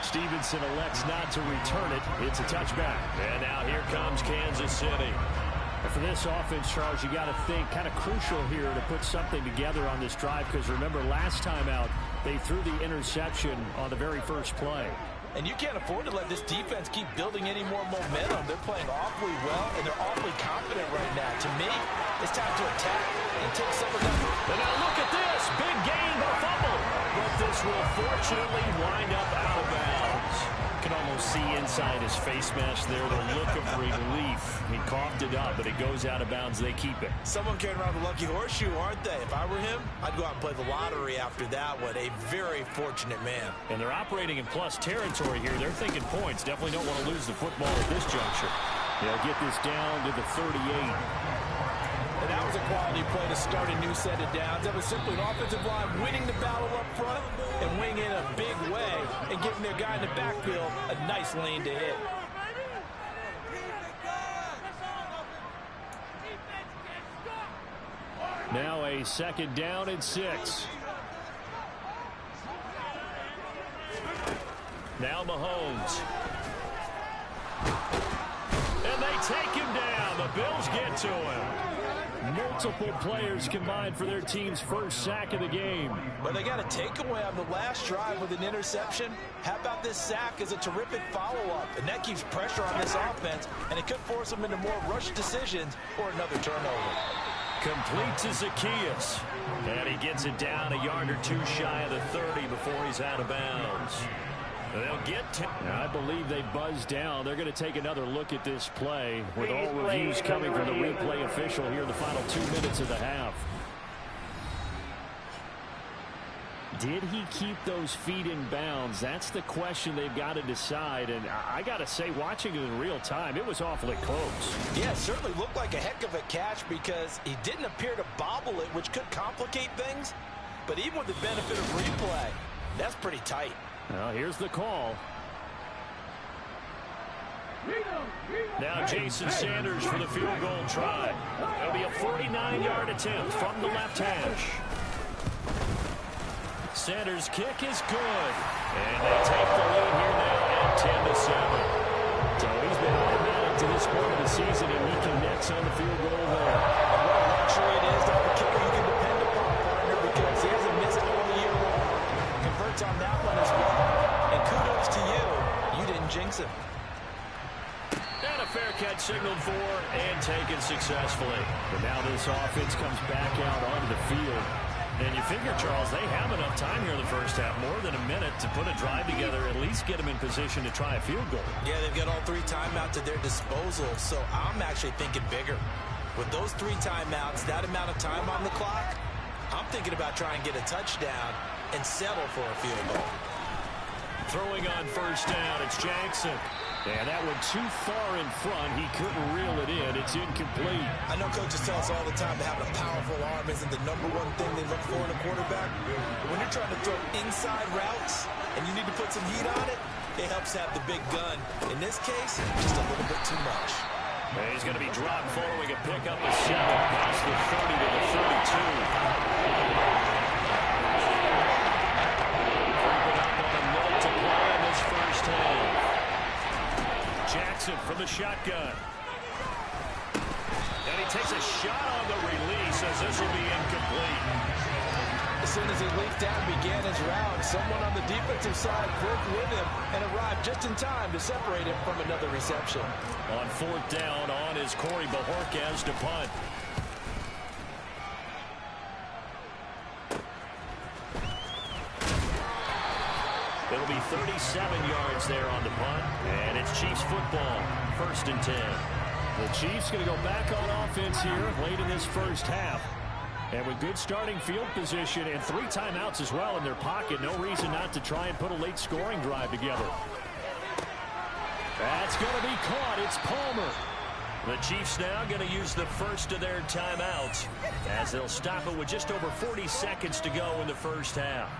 Stevenson elects not to return it. It's a touchback. And now here comes Kansas City. And for this offense, Charles, you got to think kind of crucial here to put something together on this drive, because remember last time out they threw the interception on the very first play. And you can't afford to let this defense keep building any more momentum. They're playing awfully well, and they're awfully confident right now. To me, it's time to attack and take some of them. And now look at this. Big gain, but fumble. But this will fortunately wind up out of bounds. You can almost see inside his face mask there the look of relief. He coughed it up, but it goes out of bounds. They keep it. Someone carrying around the lucky horseshoe, aren't they? If I were him, I'd go out and play the lottery after that one. A very fortunate man. And they're operating in plus territory here. They're thinking points. Definitely don't want to lose the football at this juncture. They'll get this down to the 38. And that was a quality play to start a new set of downs. That was simply an offensive line winning the battle up front and winning in a big way and giving their guy in the backfield a nice lane to hit. Now a 2nd down and 6. Now Mahomes. And they take him down. The Bills get to him. Multiple players combined for their team's first sack of the game. Well, they got a takeaway on the last drive with an interception. How about this sack as a terrific follow-up? And that keeps pressure on this offense, and it could force them into more rush decisions or another turnover. Complete to Zacchaeus. And he gets it down a yard or two shy of the 30 before he's out of bounds. They'll get to, I believe they buzzed down. They're going to take another look at this play with all reviews coming from the replay official here in the final 2 minutes of the half. Did he keep those feet in bounds? That's the question they've got to decide. And I got to say, watching it in real time, it was awfully close. Yeah, it certainly looked like a heck of a catch because he didn't appear to bobble it, which could complicate things. But even with the benefit of replay, that's pretty tight. Well, here's the call. Now Jason Sanders for the field goal try. It'll be a 49-yard attempt from the left hash. Sanders' kick is good. And they take the lead here now at 10-7. So he's been automatic to this point of the season, and he connects on the field goal there. And what a luxury it is to have a kicker you can depend upon, partner, because he hasn't missed all year long. Converts on that one as well. And kudos to you. You didn't jinx him. And a fair catch signaled for and taken successfully. But now this offense comes back out onto the field. And you figure, Charles, they have enough time here in the first half, more than a minute, to put a drive together, at least get them in position to try a field goal. Yeah, they've got all 3 timeouts at their disposal, so I'm actually thinking bigger. With those 3 timeouts, that amount of time on the clock, I'm thinking about trying to get a touchdown and settle for a field goal. Throwing on first down, it's Jackson. And that went too far in front. He couldn't reel it in. It's incomplete. I know coaches tell us all the time that having a powerful arm isn't the #1 thing they look for in a quarterback. But when you're trying to throw inside routes and you need to put some heat on it, it helps have the big gun. In this case, just a little bit too much. And he's going to be dropped following a pickup of 7 past the 30 to the 32. Jackson from the shotgun. And he takes a shot on the release as this will be incomplete. As soon as he leaped down and began his route, someone on the defensive side broke with him and arrived just in time to separate him from another reception. On 4th down, on is Corey Bajorquez to punt. It'll be 37 yards there on the punt, and it's Chiefs football, 1st and 10. The Chiefs going to go back on offense here late in this first half. And with good starting field position and 3 timeouts as well in their pocket, no reason not to try and put a late scoring drive together. That's going to be caught. It's Palmer. The Chiefs now going to use the first of their timeouts as they'll stop it with just over 40 seconds to go in the first half.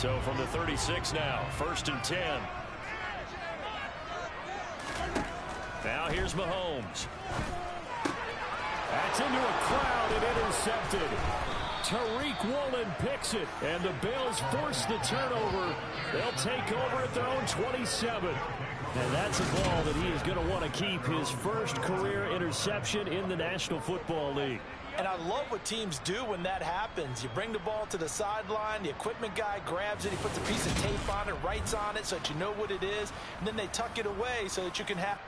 So from the 36 now, 1st and 10. Now here's Mahomes. That's into a crowd and intercepted. Tariq Woolen picks it, and the Bills force the turnover. They'll take over at their own 27. And that's a ball that he is going to want to keep, his first career interception in the National Football League. And I love what teams do when that happens. You bring the ball to the sideline, the equipment guy grabs it, he puts a piece of tape on it, writes on it so that you know what it is, and then they tuck it away so that you can have...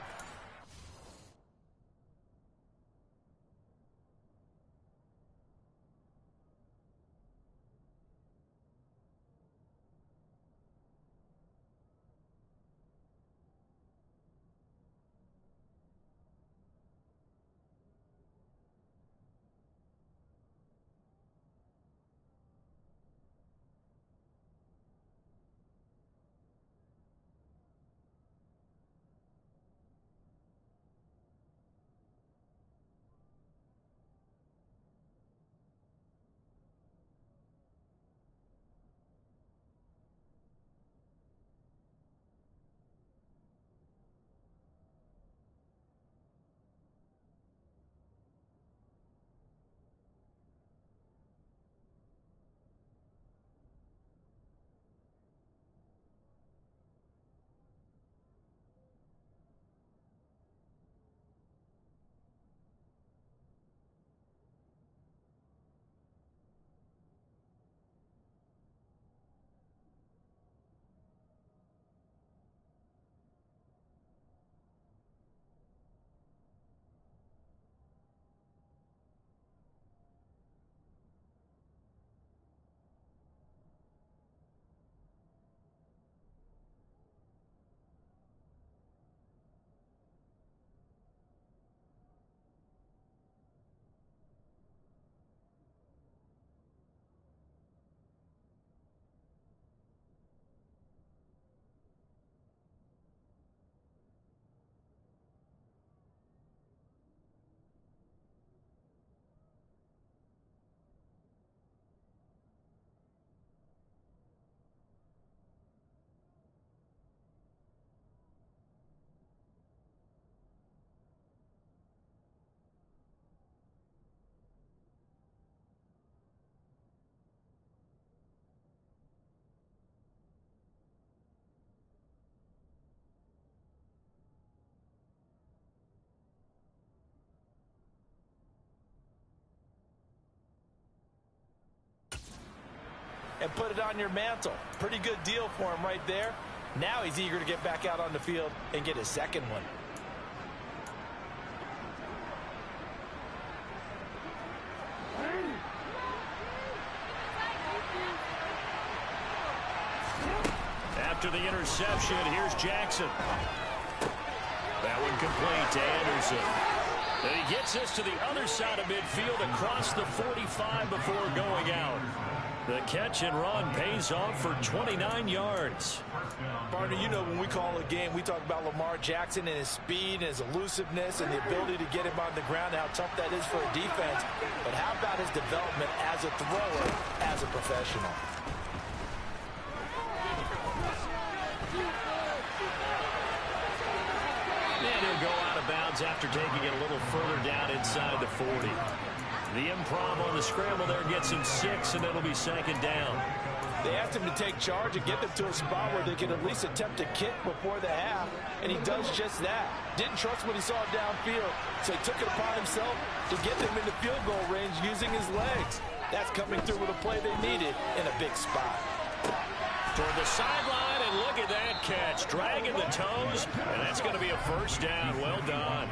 and put it on your mantle. Pretty good deal for him right there. Now he's eager to get back out on the field and get his second one. After the interception, here's Jackson. That one complete to Anderson. And he gets us to the other side of midfield across the 45 before going out. The catch and run pays off for 29 yards. Partner, you know when we call a game, we talk about Lamar Jackson and his speed and his elusiveness and the ability to get him on the ground, how tough that is for a defense. But how about his development as a thrower, as a professional? And he'll go out of bounds after taking it a little further down inside the 40. The improv on the scramble there gets him 6, and it'll be second down. They asked him to take charge and get them to a spot where they could at least attempt a kick before the half, and he does just that. Didn't trust what he saw downfield, so he took it upon himself to get them into field goal range using his legs. That's coming through with a play they needed in a big spot. Toward the sideline, and look at that catch. Dragging the toes, and that's going to be a first down. Well done.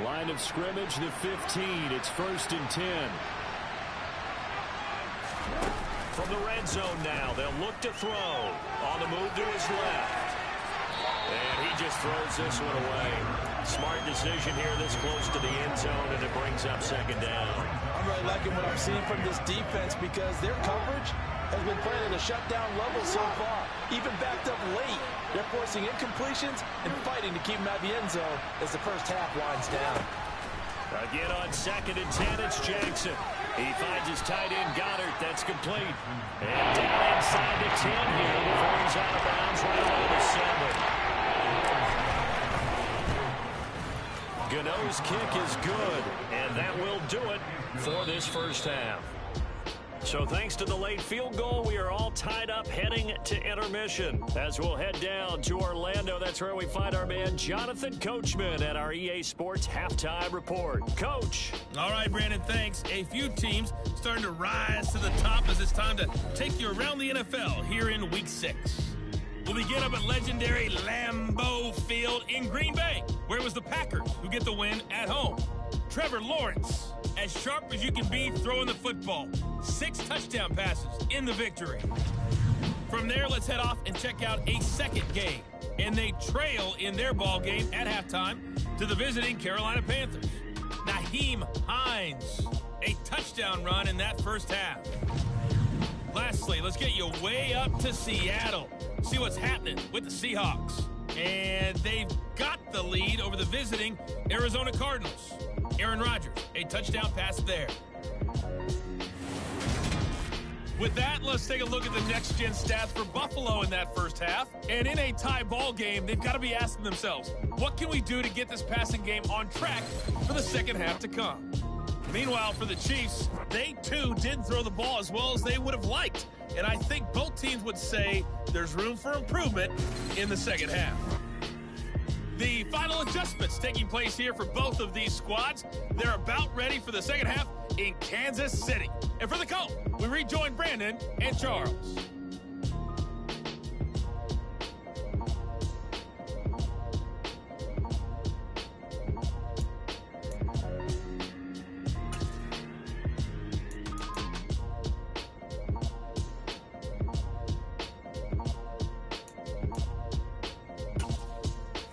Line of scrimmage, the 15. It's 1st and 10. From the red zone now, they'll look to throw. On the move to his left. And he just throws this one away. Smart decision here this close to the end zone, and it brings up second down. I'm really liking what I'm seeing from this defense because their coverage has been playing at a shutdown level so far. Even backed up late, they're forcing incompletions and fighting to keep them out of the end zone as the first half winds down. Again on 2nd and 10, it's Jackson. He finds his tight end, Goddard. That's complete. And down inside the 10 here before he's out of bounds right around the 7. Gano's kick is good, and that will do it for this first half. So thanks to the late field goal, we are all tied up heading to intermission. As we'll head down to Orlando, that's where we find our man Jonathan Coachman at our EA Sports Halftime Report. Coach. All right, Brandon, thanks. A few teams starting to rise to the top as it's time to take you around the NFL here in Week 6. We'll begin up at legendary Lambeau Field in Green Bay, where it was the Packers who get the win at home. Trevor Lawrence, as sharp as you can be throwing the football. 6 touchdown passes in the victory. From there, let's head off and check out a second game. And they trail in their ball game at halftime to the visiting Carolina Panthers. Nyheim Hines, a touchdown run in that first half. Lastly, let's get you way up to Seattle. See what's happening with the Seahawks. And they've got the lead over the visiting Arizona Cardinals. Aaron Rodgers, a touchdown pass there. With that, let's take a look at the next-gen stats for Buffalo in that first half. And in a tie ball game, they've got to be asking themselves, what can we do to get this passing game on track for the second half to come? Meanwhile, for the Chiefs, they too didn't throw the ball as well as they would have liked. And I think both teams would say there's room for improvement in the second half. The final adjustments taking place here for both of these squads. They're about ready for the second half in Kansas City. And for the Colt, we rejoin Brandon and Charles.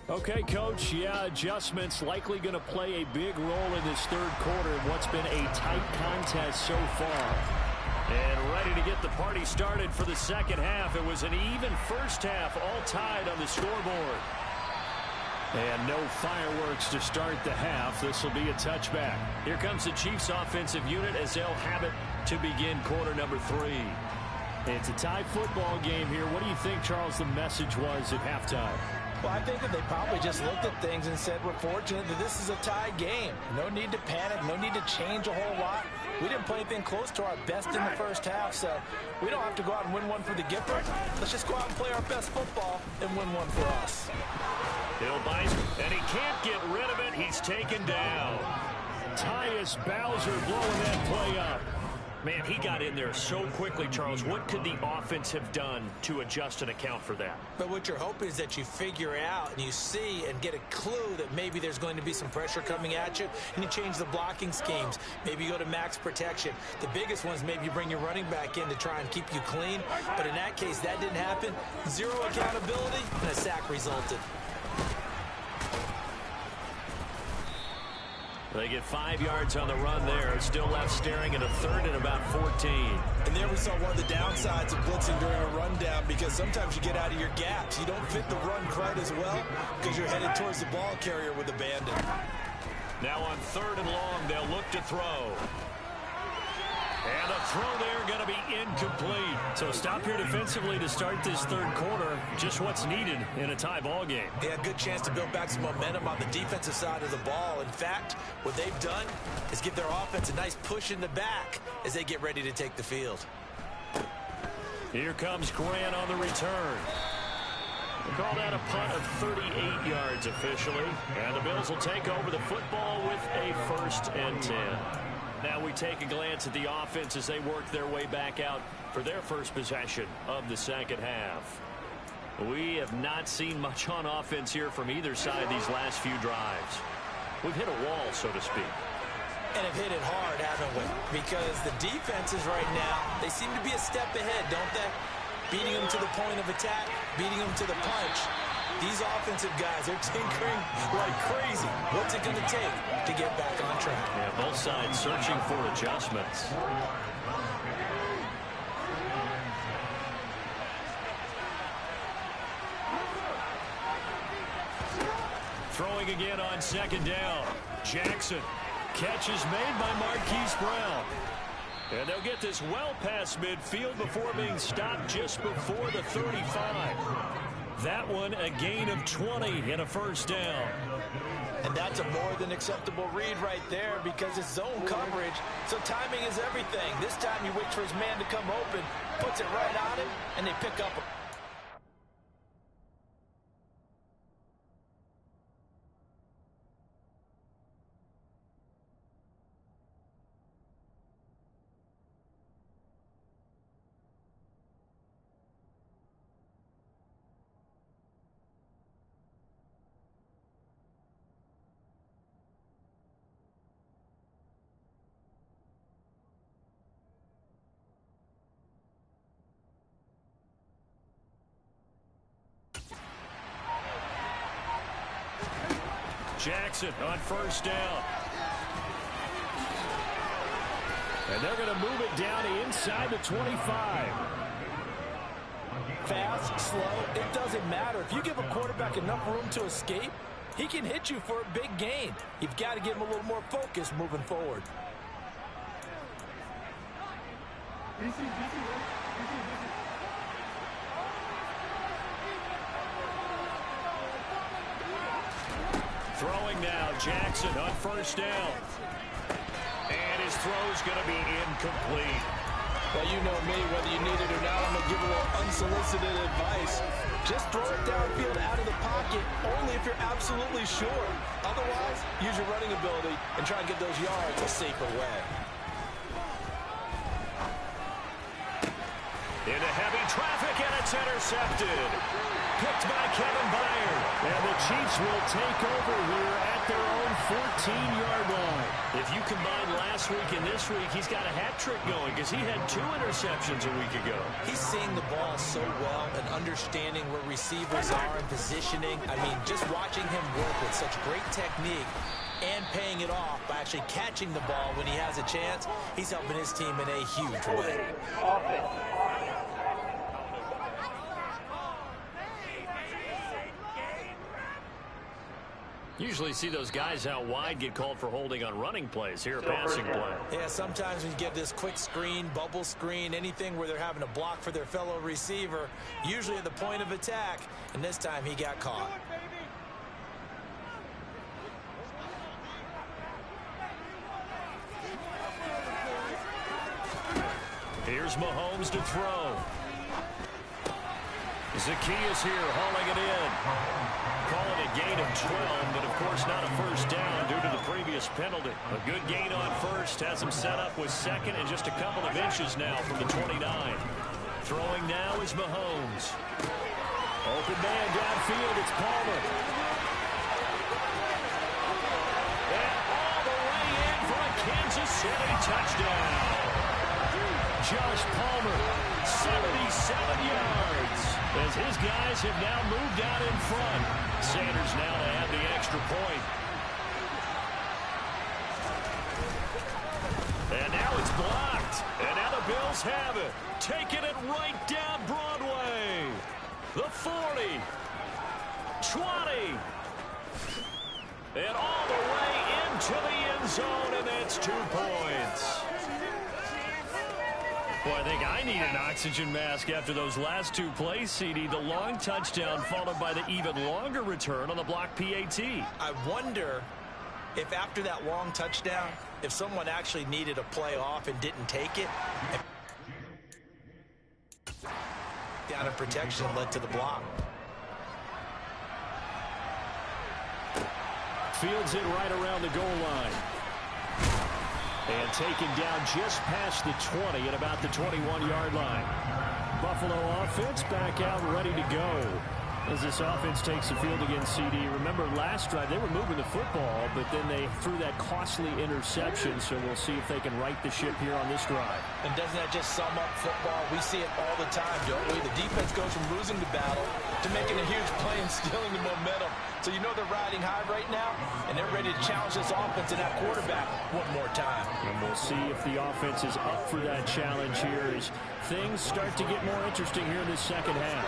Okay, Coach, adjustments likely going to play a big role in this third quarter in what's been a tight contest so far. And ready to get the party started for the second half. It was an even first half, all tied on the scoreboard. And no fireworks to start the half. This will be a touchback. Here comes the Chiefs offensive unit as they'll have it to begin quarter number 3. It's a tie football game here. What do you think, Charles, the message was at halftime? Well, I think that they probably just looked at things and said, we're fortunate that this is a tie game. No need to panic, no need to change a whole lot. We didn't play anything close to our best in the first half, so we don't have to go out and win one for the Gipper. Let's just go out and play our best football and win one for us. Hill buys, and he can't get rid of it. He's taken down. Tyus Bowser blowing that play up. Man, he got in there so quickly, Charles. What could the offense have done to adjust and account for that? But what you're hoping is that you figure out and you see and get a clue that maybe there's going to be some pressure coming at you, and you change the blocking schemes. Maybe you go to max protection. The biggest ones, maybe you bring your running back in to try and keep you clean. But in that case, that didn't happen. Zero accountability, and a sack resulted. They get 5 yards on the run there. Still left staring at a third and about 14. And there we saw one of the downsides of blitzing during a rundown, because sometimes you get out of your gaps. You don't fit the run quite as well because you're headed towards the ball carrier with abandon. Now on 3rd and long, they'll look to throw. And a throw there going to be incomplete. So stop here defensively to start this third quarter. Just what's needed in a tie ball game. They had a good chance to build back some momentum on the defensive side of the ball. In fact, what they've done is give their offense a nice push in the back as they get ready to take the field. Here comes Grant on the return. We'll call that a punt of 38 yards officially. And the Bills will take over the football with a 1st and 10. Now we take a glance at the offense as they work their way back out for their first possession of the second half. We have not seen much on offense here from either side these last few drives. We've hit a wall, so to speak. And have hit it hard, haven't we? Because the defenses right now, they seem to be a step ahead, don't they? Beating them to the point of attack, beating them to the punch. These offensive guys, they're tinkering like crazy. What's it going to take to get back on track? Yeah, both sides searching for adjustments. Throwing again on second down. Jackson. Catch is made by Marquise Brown. And they'll get this well past midfield before being stopped just before the 35. That one a gain of 20 and a first down. And that's a more than acceptable read right there because it's zone coverage, so timing is everything. This time he waits for his man to come open, puts it right on him, and they pick up. Jackson on first down. And they're going to move it down inside the 25. Fast, slow, it doesn't matter. If you give a quarterback enough room to escape, he can hit you for a big gain. You've got to give him a little more focus moving forward. Throwing now, Jackson on first down. And his throw's going to be incomplete. Well, you know me, whether you need it or not, I'm going to give a little unsolicited advice. Just throw it downfield out of the pocket, only if you're absolutely sure. Otherwise, use your running ability and try and get those yards a safer way. Into heavy traffic, and it's intercepted. Picked by Kevin Byard. And the Chiefs will take over here at their own 14-yard line. If you combine last week and this week, he's got a hat trick going because he had 2 interceptions a week ago. He's seeing the ball so well and understanding where receivers are and positioning. I mean, just watching him work with such great technique and paying it off by actually catching the ball when he has a chance, he's helping his team in a huge way. Usually see those guys out wide get called for holding on running plays. Here, a passing play. Yeah, sometimes when you get this quick screen, bubble screen, anything where they're having to block for their fellow receiver, usually at the point of attack, and this time he got caught. Here's Mahomes to throw. Zacchaeus here hauling it in. Calling a gain of 12, but of course not a first down due to the previous penalty. A good gain on first has him set up with second and just a couple of inches now from the 29. Throwing now is Mahomes. Open man downfield, it's Palmer. And all the way in for a Kansas City touchdown. Josh Palmer, 77 yards. As his guys have now moved out in front. Sanders now to have the extra point. And now it's blocked. And now the Bills have it. Taking it right down Broadway. The 40. 20. And all the way into the end zone, and that's 2 points. Boy, I think I need an oxygen mask after those last 2 plays, CD. The long touchdown followed by the even longer return on the block PAT. I wonder if after that long touchdown, if someone actually needed a play off and didn't take it. Down in protection led to the block. Fields it right around the goal line. And taken down just past the 20 at about the 21-yard line. Buffalo offense back out ready to go. As this offense takes the field against CD, remember last drive they were moving the football, but then they threw that costly interception, so we'll see if they can right the ship here on this drive. And doesn't that just sum up football? We see it all the time, don't we? The defense goes from losing the battle to making a huge play and stealing the momentum. So you know they're riding high right now, and they're ready to challenge this offense and that quarterback one more time. And we'll see if the offense is up for that challenge here as things start to get more interesting here in this second half.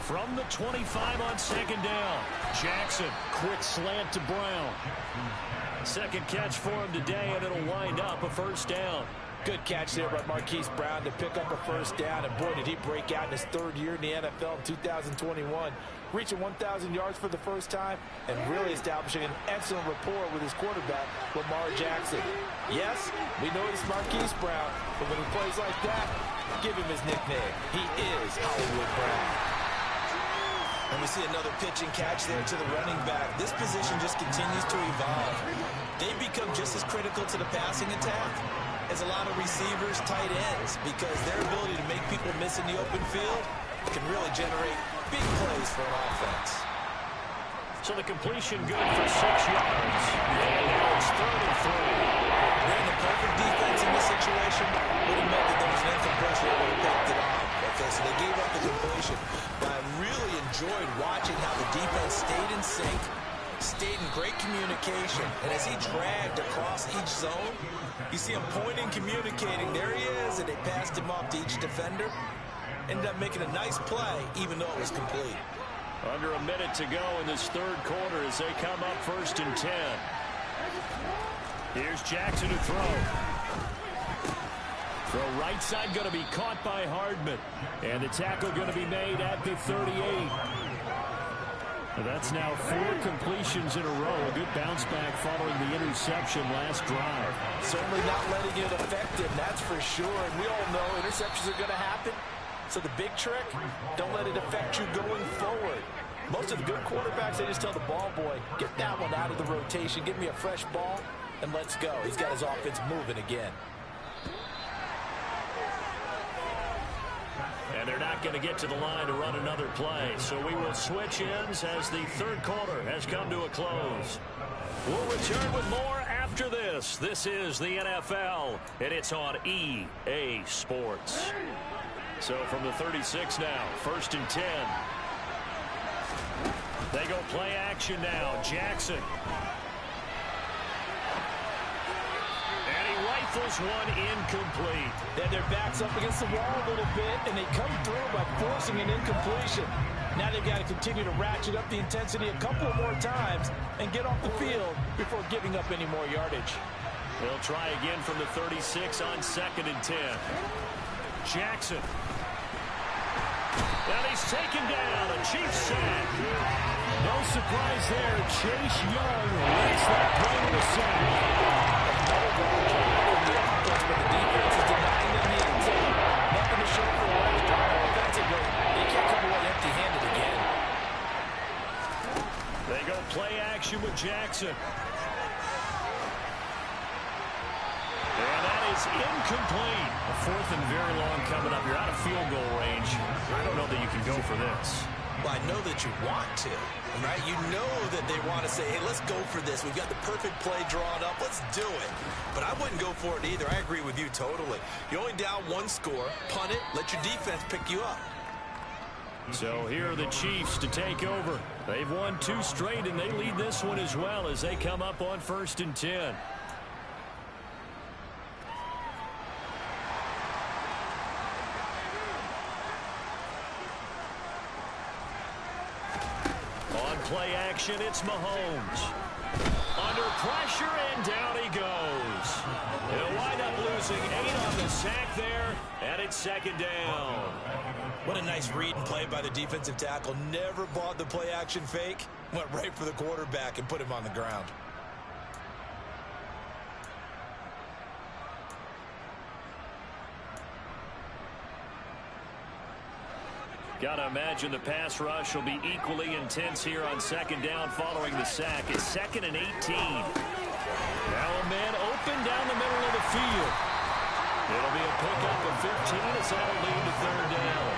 From the 25 on second down, Jackson, quick slant to Brown. Second catch for him today, and it'll wind up a first down. Good catch there by Marquise Brown to pick up a first down, and boy, did he break out in his third year in the NFL in 2021. Reaching 1,000 yards for the first time and really establishing an excellent rapport with his quarterback, Lamar Jackson. Yes, we know he's Marquise Brown, but when he plays like that, give him his nickname. He is Hollywood Brown. And we see another pitch and catch there to the running back. This position just continues to evolve. They become just as critical to the passing attack as a lot of receivers, tight ends, because their ability to make people miss in the open field can really generate big plays for an offense. So the completion good for 6 yards. And now it's 3rd and 3. Ran the perfect defense in this situation would have meant that there was an incomplete that would have picked it off. Okay, so they gave up the completion. But I really enjoyed watching how the defense stayed in sync, stayed in great communication. And as he dragged across each zone, you see him pointing, communicating. There he is, and they passed him off to each defender. Ended up making a nice play, even though it was complete. Under a minute to go in this third quarter as they come up 1st and 10. Here's Jackson to throw. Throw right side going to be caught by Hardman. And the tackle going to be made at the 38. That's now 4 completions in a row. A good bounce back following the interception last drive. Certainly not letting it affect him, that's for sure. And we all know interceptions are going to happen. So the big trick, don't let it affect you going forward. Most of the good quarterbacks, they just tell the ball boy, get that one out of the rotation, give me a fresh ball, and let's go. He's got his offense moving again. And they're not going to get to the line to run another play. So we will switch ends as the third quarter has come to a close. We'll return with more after this. This is the NFL, and it's on EA Sports. So from the 36 now, 1st and 10. They go play action now. Jackson. And he rifles one incomplete. Then their back's up against the wall a little bit, and they come through by forcing an incompletion. Now they've got to continue to ratchet up the intensity a couple more times and get off the field before giving up any more yardage. They'll try again from the 36 on 2nd and 10. Jackson. And he's taken down. A Chiefs sack. No surprise there. Chase Young lets that play to the sack. But the defense is denying them the end zone. Nothing to show for last drive offensively. They can't come away empty-handed again. They go play action with Jackson. And that is incomplete. A 4th and very long coming up. You're out of field goal range. I don't know that you can go for this. Well, I know that you want to, right? You know that they want to say, hey, let's go for this. We've got the perfect play drawn up. Let's do it. But I wouldn't go for it either. I agree with you totally. You're only down 1 score. Punt it. Let your defense pick you up. So here are the Chiefs to take over. They've won 2 straight, and they lead this one as well as they come up on 1st and 10. Play action, it's Mahomes. Under pressure, and down he goes. He'll wind up losing 8 on the sack there, and it's 2nd down. What a nice read and play by the defensive tackle. Never bought the play action fake. Went right for the quarterback and put him on the ground. Got to imagine the pass rush will be equally intense here on 2nd down following the sack. It's 2nd and 18. Now a man open down the middle of the field. It'll be a pickup of 15 as that'll lead to 3rd down.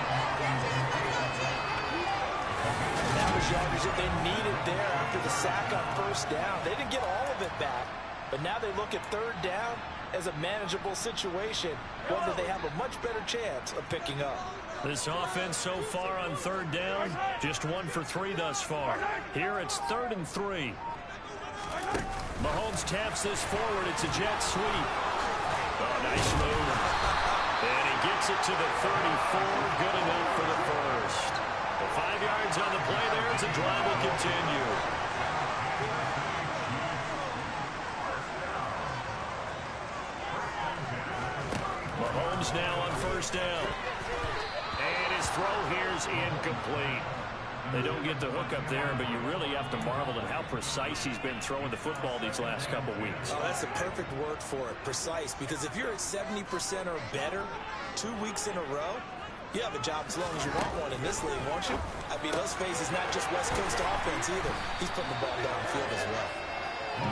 there after the sack on first down. They didn't get all of it back, but now they look at third down as a manageable situation, one that they have a much better chance of picking up. This offense so far on third down, just 1 for 3 thus far. Here it's 3rd and 3. Mahomes taps this forward. It's a jet sweep. Oh, nice move. And he gets it to the 34. Good enough for the first. The 5 yards on the play there as the drive will continue. Mahomes now on first down. And his throw here is incomplete. They don't get the hook up there, but you really have to marvel at how precise he's been throwing the football these last couple weeks. Oh, that's the perfect word for it, precise, because if you're at 70% or better 2 weeks in a row, you have a job as long as you want one in this league, won't you? I mean, let's face it, it's not just West Coast offense either. He's putting the ball downfield as well.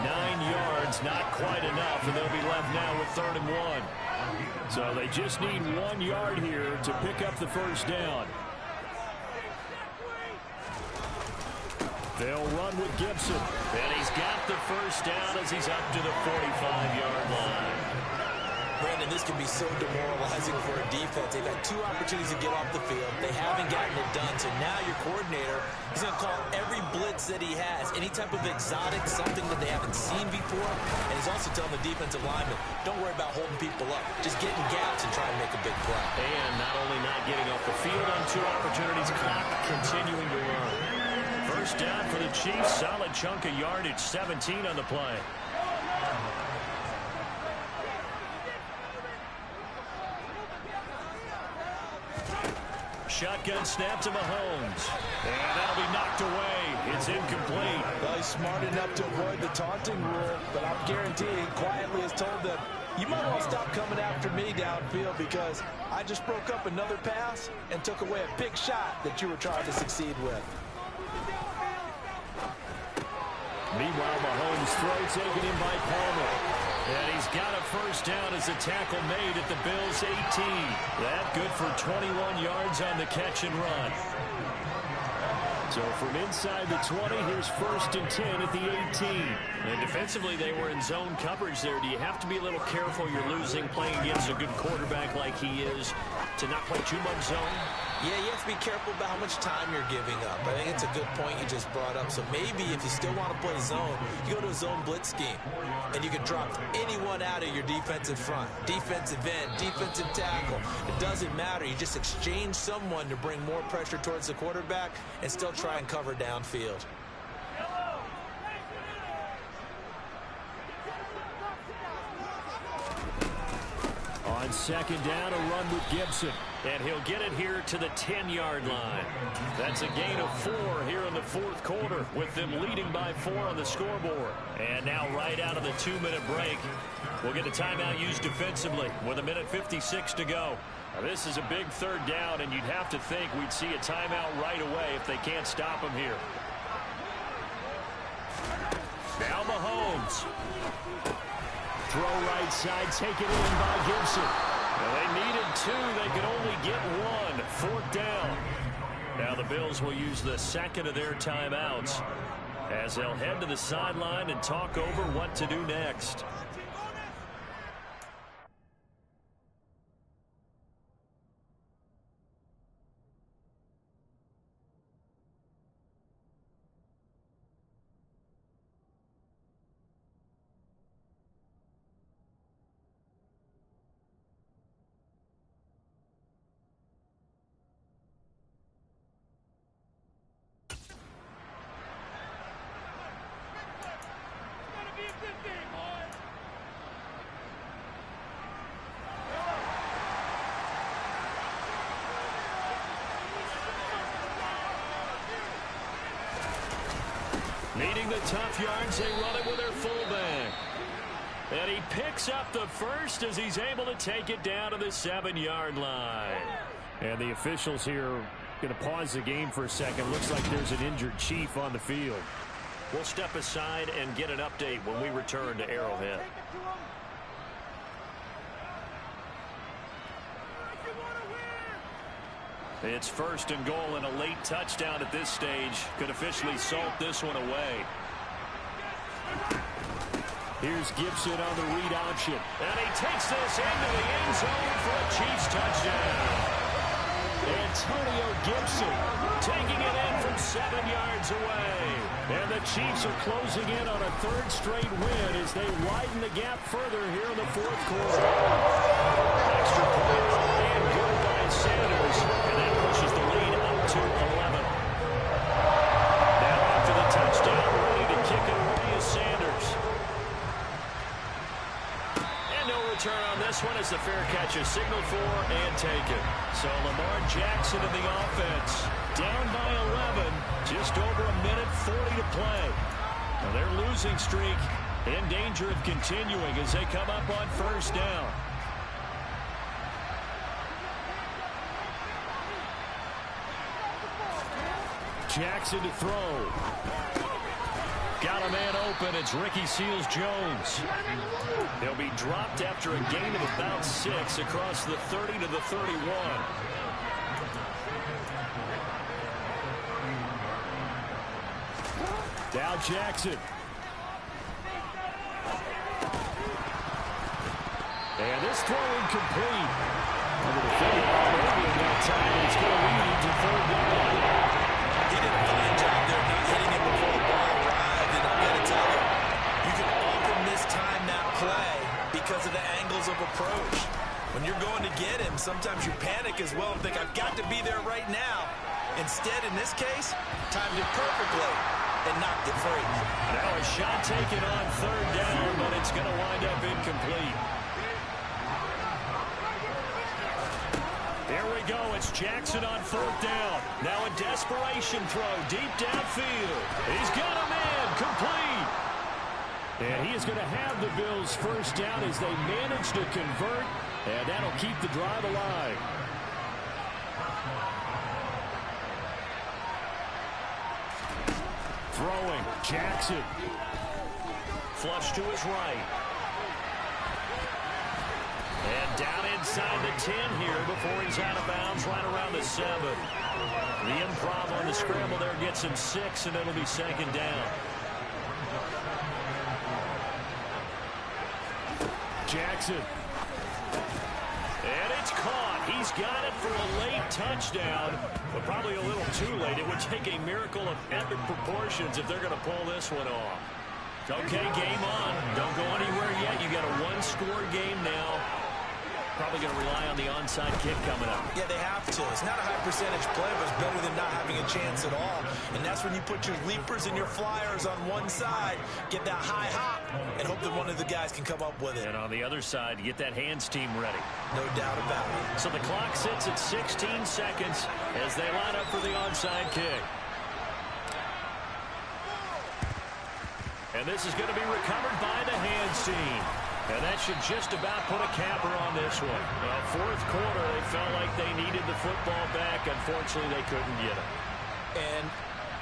9 yards, not quite enough, and they'll be left now with 3rd and 1. So they just need 1 yard here to pick up the first down. They'll run with Gibson. And he's got the first down as he's up to the 45-yard line. Brandon, this can be so demoralizing for a defense. They've had 2 opportunities to get off the field. They haven't gotten it done. So now your coordinator is going to call every blitz that he has, any type of exotic, something that they haven't seen before. And he's also telling the defensive lineman, don't worry about holding people up. Just get in gaps and try and make a big play. And not only not getting off the field on 2 opportunities, clock continuing to run. First down for the Chiefs. Solid chunk of yardage, 17 on the play. Shotgun snap to Mahomes. And that'll be knocked away. It's incomplete. Well, he's smart enough to avoid the taunting rule, but I'm guaranteeing quietly has told them, you might want to stop coming after me downfield because I just broke up another pass and took away a big shot that you were trying to succeed with. Meanwhile, Mahomes' throw taken in by Palmer. And he's got a first down as a tackle made at the Bills' 18. That good for 21 yards on the catch and run. So from inside the 20, here's 1st and 10 at the 18. And defensively, they were in zone coverage there. Do you have to be a little careful you're losing playing against a good quarterback like he is to not play too much zone? Yeah, you have to be careful about how much time you're giving up. I think it's a good point you just brought up. So maybe if you still want to play zone, you go to a zone blitz scheme. And you can drop anyone out of your defensive front. Defensive end, defensive tackle. It doesn't matter. You just exchange someone to bring more pressure towards the quarterback and still try and cover downfield. On second down, a run with Gibson. And he'll get it here to the 10-yard line. That's a gain of 4 here in the 4th quarter with them leading by 4 on the scoreboard. And now right out of the 2-minute break, we'll get a timeout used defensively with 1:56 to go. Now, this is a big 3rd down, and you'd have to think we'd see a timeout right away if they can't stop him here. Now Mahomes. Throw right side, taken in by Gibson. Well, they needed 2. They could only get 1. 4th down. Now the Bills will use the second of their timeouts as they'll head to the sideline and talk over what to do next. Needing the tough yards, they run it with their fullback. And he picks up the first as he's able to take it down to the 7-yard line. And the officials here going to pause the game for a second. Looks like there's an injured Chief on the field. We'll step aside and get an update when we return to Arrowhead. It's 1st and goal, and a late touchdown at this stage could officially salt this one away. Here's Gibson on the read option. And he takes this into the end zone for a Chiefs touchdown. Antonio Gibson taking it in from 7 yards away. And the Chiefs are closing in on a 3rd straight win as they widen the gap further here in the 4th quarter. Extra point and good by Sanders. And that pushes the lead up to 11. Now after the touchdown, ready to kick it away is Sanders. And no return on this one as the fair catch is signaled for and taken. So Lamar Jackson in the offense, down by 11, just over a minute 40 to play. Now their losing streak in danger of continuing as they come up on 1st down. Jackson to throw. Got a man open. It's Ricky Seals-Jones. He'll be dropped after a gain of about 6 across the 30 to the 31. Dow Jackson. And this throw incomplete. And the defender in that time, and it's going to lead to 3rd down. He did a fine job there not hitting it before the ball arrived. And I'm going to tell you, you can often mistime that play because of the angles of approach. When you're going to get him, sometimes you panic as well and think, I've got to be there right now. Instead, in this case, timed it perfectly and knocked it free. Now a shot taken on 3rd down, but it's going to wind up incomplete. Here we go. It's Jackson on 4th down. Now a desperation throw deep downfield. He's got a man complete. And he is going to have the Bills' 1st down as they manage to convert, and that'll keep the drive alive. Throwing, Jackson. Flush to his right. And down inside the 10 here before he's out of bounds right around the 7. The improv on the scramble there gets him 6, and it'll be 2nd down. Jackson. And it's caught. He's got it for a late touchdown, but probably a little too late. It would take a miracle of epic proportions if they're going to pull this one off. Okay, game on. Don't go anywhere yet. You got a 1-score game now. Probably going to rely on the onside kick coming up. Yeah, they have to. It's not a high percentage play, but it's better than not having a chance at all. And that's when you put your leapers and your flyers on one side, get that high hop, and hope that one of the guys can come up with it. And on the other side, get that hands team ready. No doubt about it. So the clock sits at 16 seconds as they line up for the onside kick. And this is going to be recovered by the hands team. And that should just about put a capper on this one. Well, 4th quarter, they felt like they needed the football back. Unfortunately, they couldn't get it. And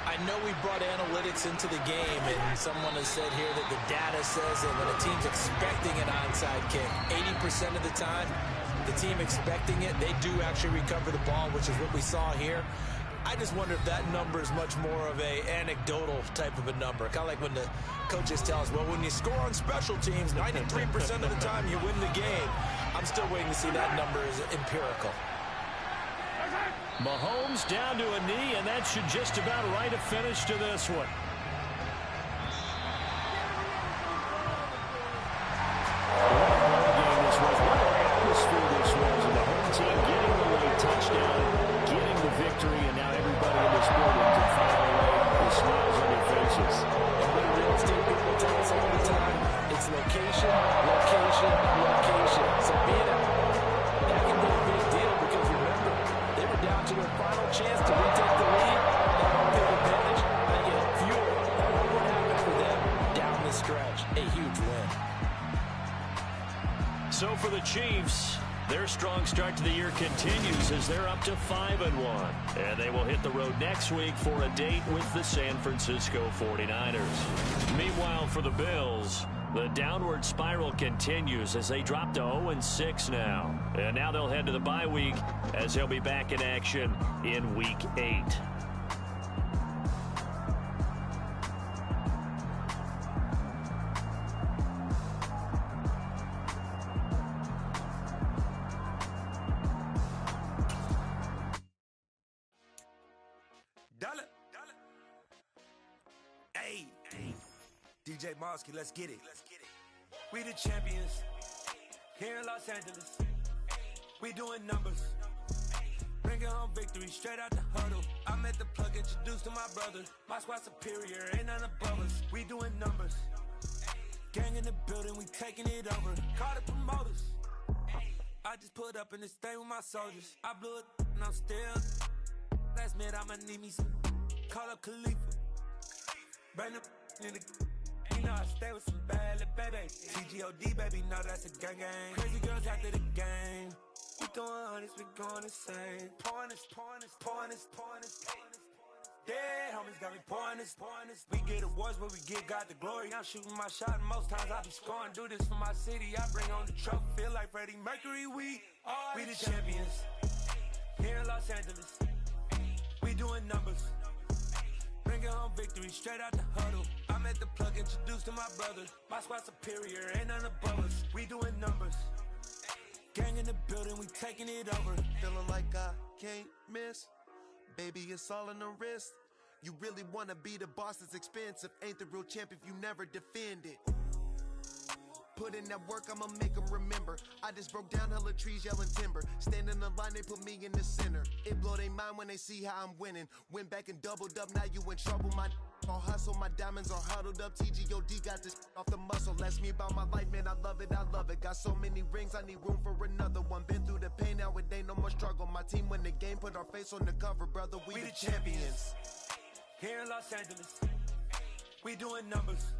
I know we brought analytics into the game, and someone has said here that the data says that when a team's expecting an onside kick, 80% of the time, the team expecting it, they do actually recover the ball, which is what we saw here. I just wonder if that number is much more of a anecdotal type of a number. Kind of like when the coaches tell us, well, when you score on special teams, 93% of the time you win the game. I'm still waiting to see that number is empirical. Mahomes down to a knee, and that should just about write a finish to this one. Victory, and now everybody in this building can finally lay the smiles on their faces. And what real estate people tell us all the time, it's location, location, location. So being out, that can be a big deal because remember, they were down to their final chance to retake the lead. That home field advantage, they get fuel. Look what happened for them down the stretch. A huge win. So for the Chiefs, their strong start to the year continues as they're up to 5-1. And they will hit the road next week for a date with the San Francisco 49ers. Meanwhile, for the Bills, The downward spiral continues as they drop to 0-6 now. And now they'll head to the bye week as they'll be back in action in Week 8. DJ Mosky, let's get it. We the champions here in Los Angeles. We doing numbers, bringing home victory straight out the huddle. I'm at the plug, introduced to my brother. My squad superior, ain't none above us. We doing numbers, gang in the building, we taking it over. Call the promoters. I just put up in this thing with my soldiers. I blew it and I'm still. Last minute I'ma need me some. Call up Khalifa, bring them in the. You know I stay with some bad little baby. TGOD, baby, know that's a gang gang. Crazy girls after the game. We throwing hundreds, we going insane. Pouring this. Dead homies got me pouring this. We get awards, but we give God the glory. I'm shooting my shot, and most times I be scoring. Do this for my city, I bring on the trophy. Feel like Freddie Mercury, we the champions here in Los Angeles. We doing numbers, bringing home victory straight out the huddle. I'm at the plug, introduced to my brother. My squad superior, ain't none above us. We doing numbers, gang in the building, we taking it over. Feeling like I can't miss. Baby, it's all in the wrist. You really wanna be the boss, it's expensive. Ain't the real champ if you never defend it. Put in that work, I'ma make them remember. I just broke down hella trees, yelling timber. Stand in the line, they put me in the center. It blow they mind when they see how I'm winning. Went back and doubled up, now you in trouble. My all hustle, my diamonds are huddled up. TGOD got this off the muscle. That's me about my life, man, I love it. Got so many rings, I need room for another one. Been through the pain, now it ain't no more struggle. My team win the game, put our face on the cover, brother. We the champions here in Los Angeles. We doing numbers,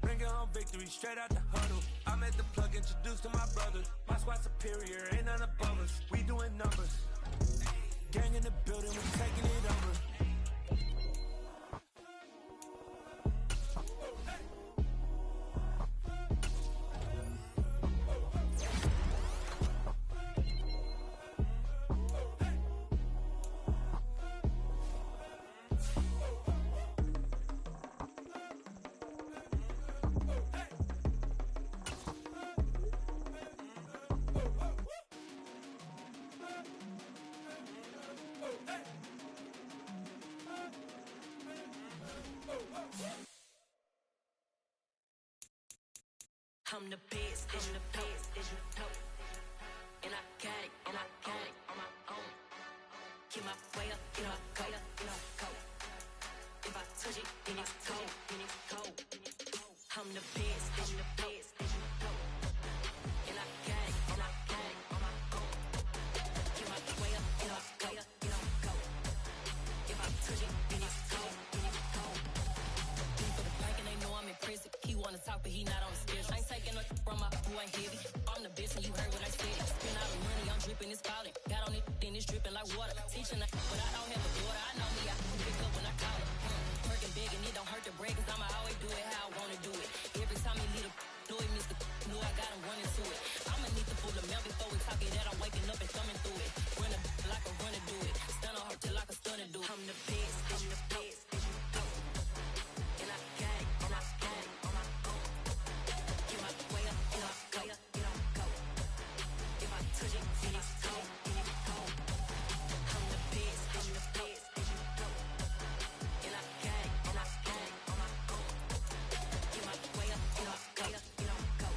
bringing home victory straight out the huddle. I'm at the plug, introduced to my brother. My squad superior, ain't none above us. We doing numbers, gang in the building, we taking it over. I'm the best, I'm the best, and you know. And I got it on my own. Get my way up, get my go, go. If I touch it, then it's cold, I'm the best, I'm the best, and you know. And I got it on my own. Get my way up, get my go. If I touch it, then it's cold, for the blank and they know I'm impressive. He wanna talk, but he not on the schedule. Taking a from my boo ain't heavy. I'm the best and you heard what I said. Spend all the money, I'm dripping, it's falling. Got on it, then it's dripping like water. Teaching but I don't have a daughter. I know me, I can pick up when I call it. Working big and it don't hurt to break, cause I'ma always do it how I wanna do it. Every time he lead a do it, Mr. Knew I got him running to it. I'ma need to pull the mail before we talk it that I'm waking up and coming through it. Run a like a runner do it. Stun on her till like a stunner do it. I'm the best, I'm the best, and you know. And I got it, and I got it on my own. Get my way up, get my go. If I touch it, then it's cold, I'm the best, and you know. And I got it, and I got it on my own. Get my way up, get my go.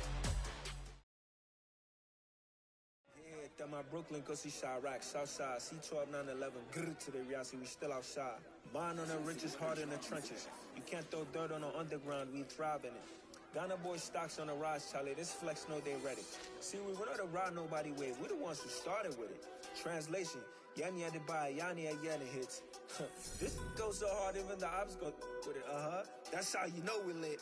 Yeah, that my Brooklyn, cause he shot rock, Southside, C12, 911, grr to the reality, we still outside. Mine on the richest, heart in the trenches. You can't throw dirt on the underground, we thrive in it. Ghana boy stocks on the rise, Charlie. This flex know they ready. See, we were not to ride nobody with. We're the ones who started with it. Translation: Yanni had to buy, Yanni had getting hits. This goes so hard, even the ops go with it. That's how you know we lit.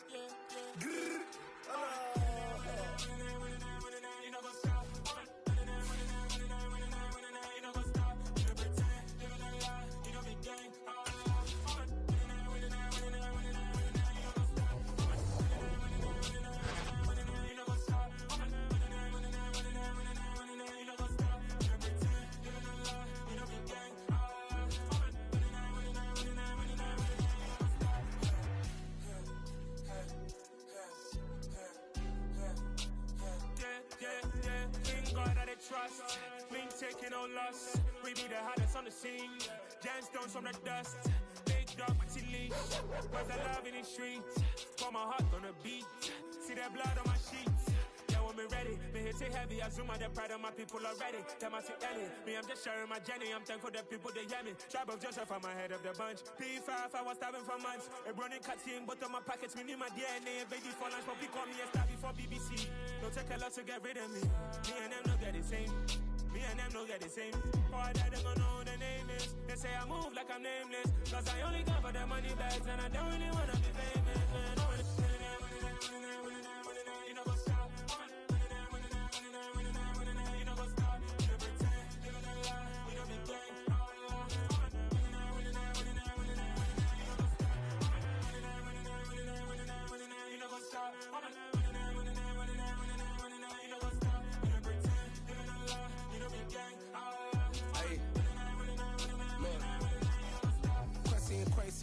trust. We ain't taking no loss. We be the hottest on the scene. Gemstones from the dust. Big dog, pretty leash. Where's the love in the streets? Pour my heart on the beat. See that blood on my sheets. Yeah, when me ready, me hit it heavy. I zoom out the pride of my people already. Them I see Ellie. Me, I'm just sharing my journey. I'm thankful that people they hear me. Tribe of Joseph, I'm ahead of the bunch. P5, I was starving for months. A running cut in, but on my pockets, me need my DNA. Baby for lunch, but we call me a star before BBC. Don't take a lot to get rid of me. Me and them no get the same. Me and them no get the same. For that, they gonna know who the name is. They say I move like I'm nameless. Cause I only come for the money bags. And I don't really wanna be famous, man. You know what's up? You know what's up? You don't pretend. You don't lie. You don't be gay. You know what's up?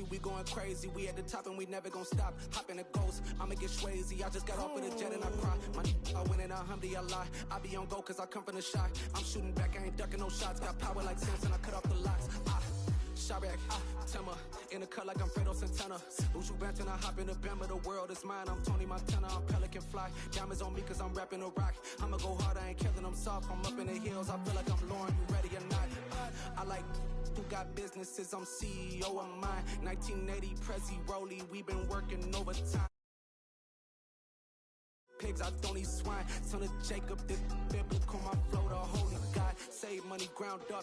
We going crazy, we at the top and we never gonna stop. Hop in a ghost, I'ma get swayzy. I just got off of the jet and I cry. My I win in a Humvee, I lie. I be on go cause I come from the shot. I'm shooting back, I ain't ducking no shots. Got power like Samson, I cut off the locks. Sharek, Tema, in the cut like I'm Fredo Santana. Uju Banton, I hop in the Bama, the world is mine. I'm Tony Montana, I'm Pelican Fly. Diamonds on me cause I'm rapping a rock. I'ma go hard, I ain't killing them soft. I'm up in the hills, I feel like I'm Lauren, you ready or not? I like who got businesses, I'm CEO of mine. 1980 Prezi Rolly, we been working overtime. Pigs, I don't eat swine. Son of Jacob, this biblical, my flow, the holy God. Save money, ground up.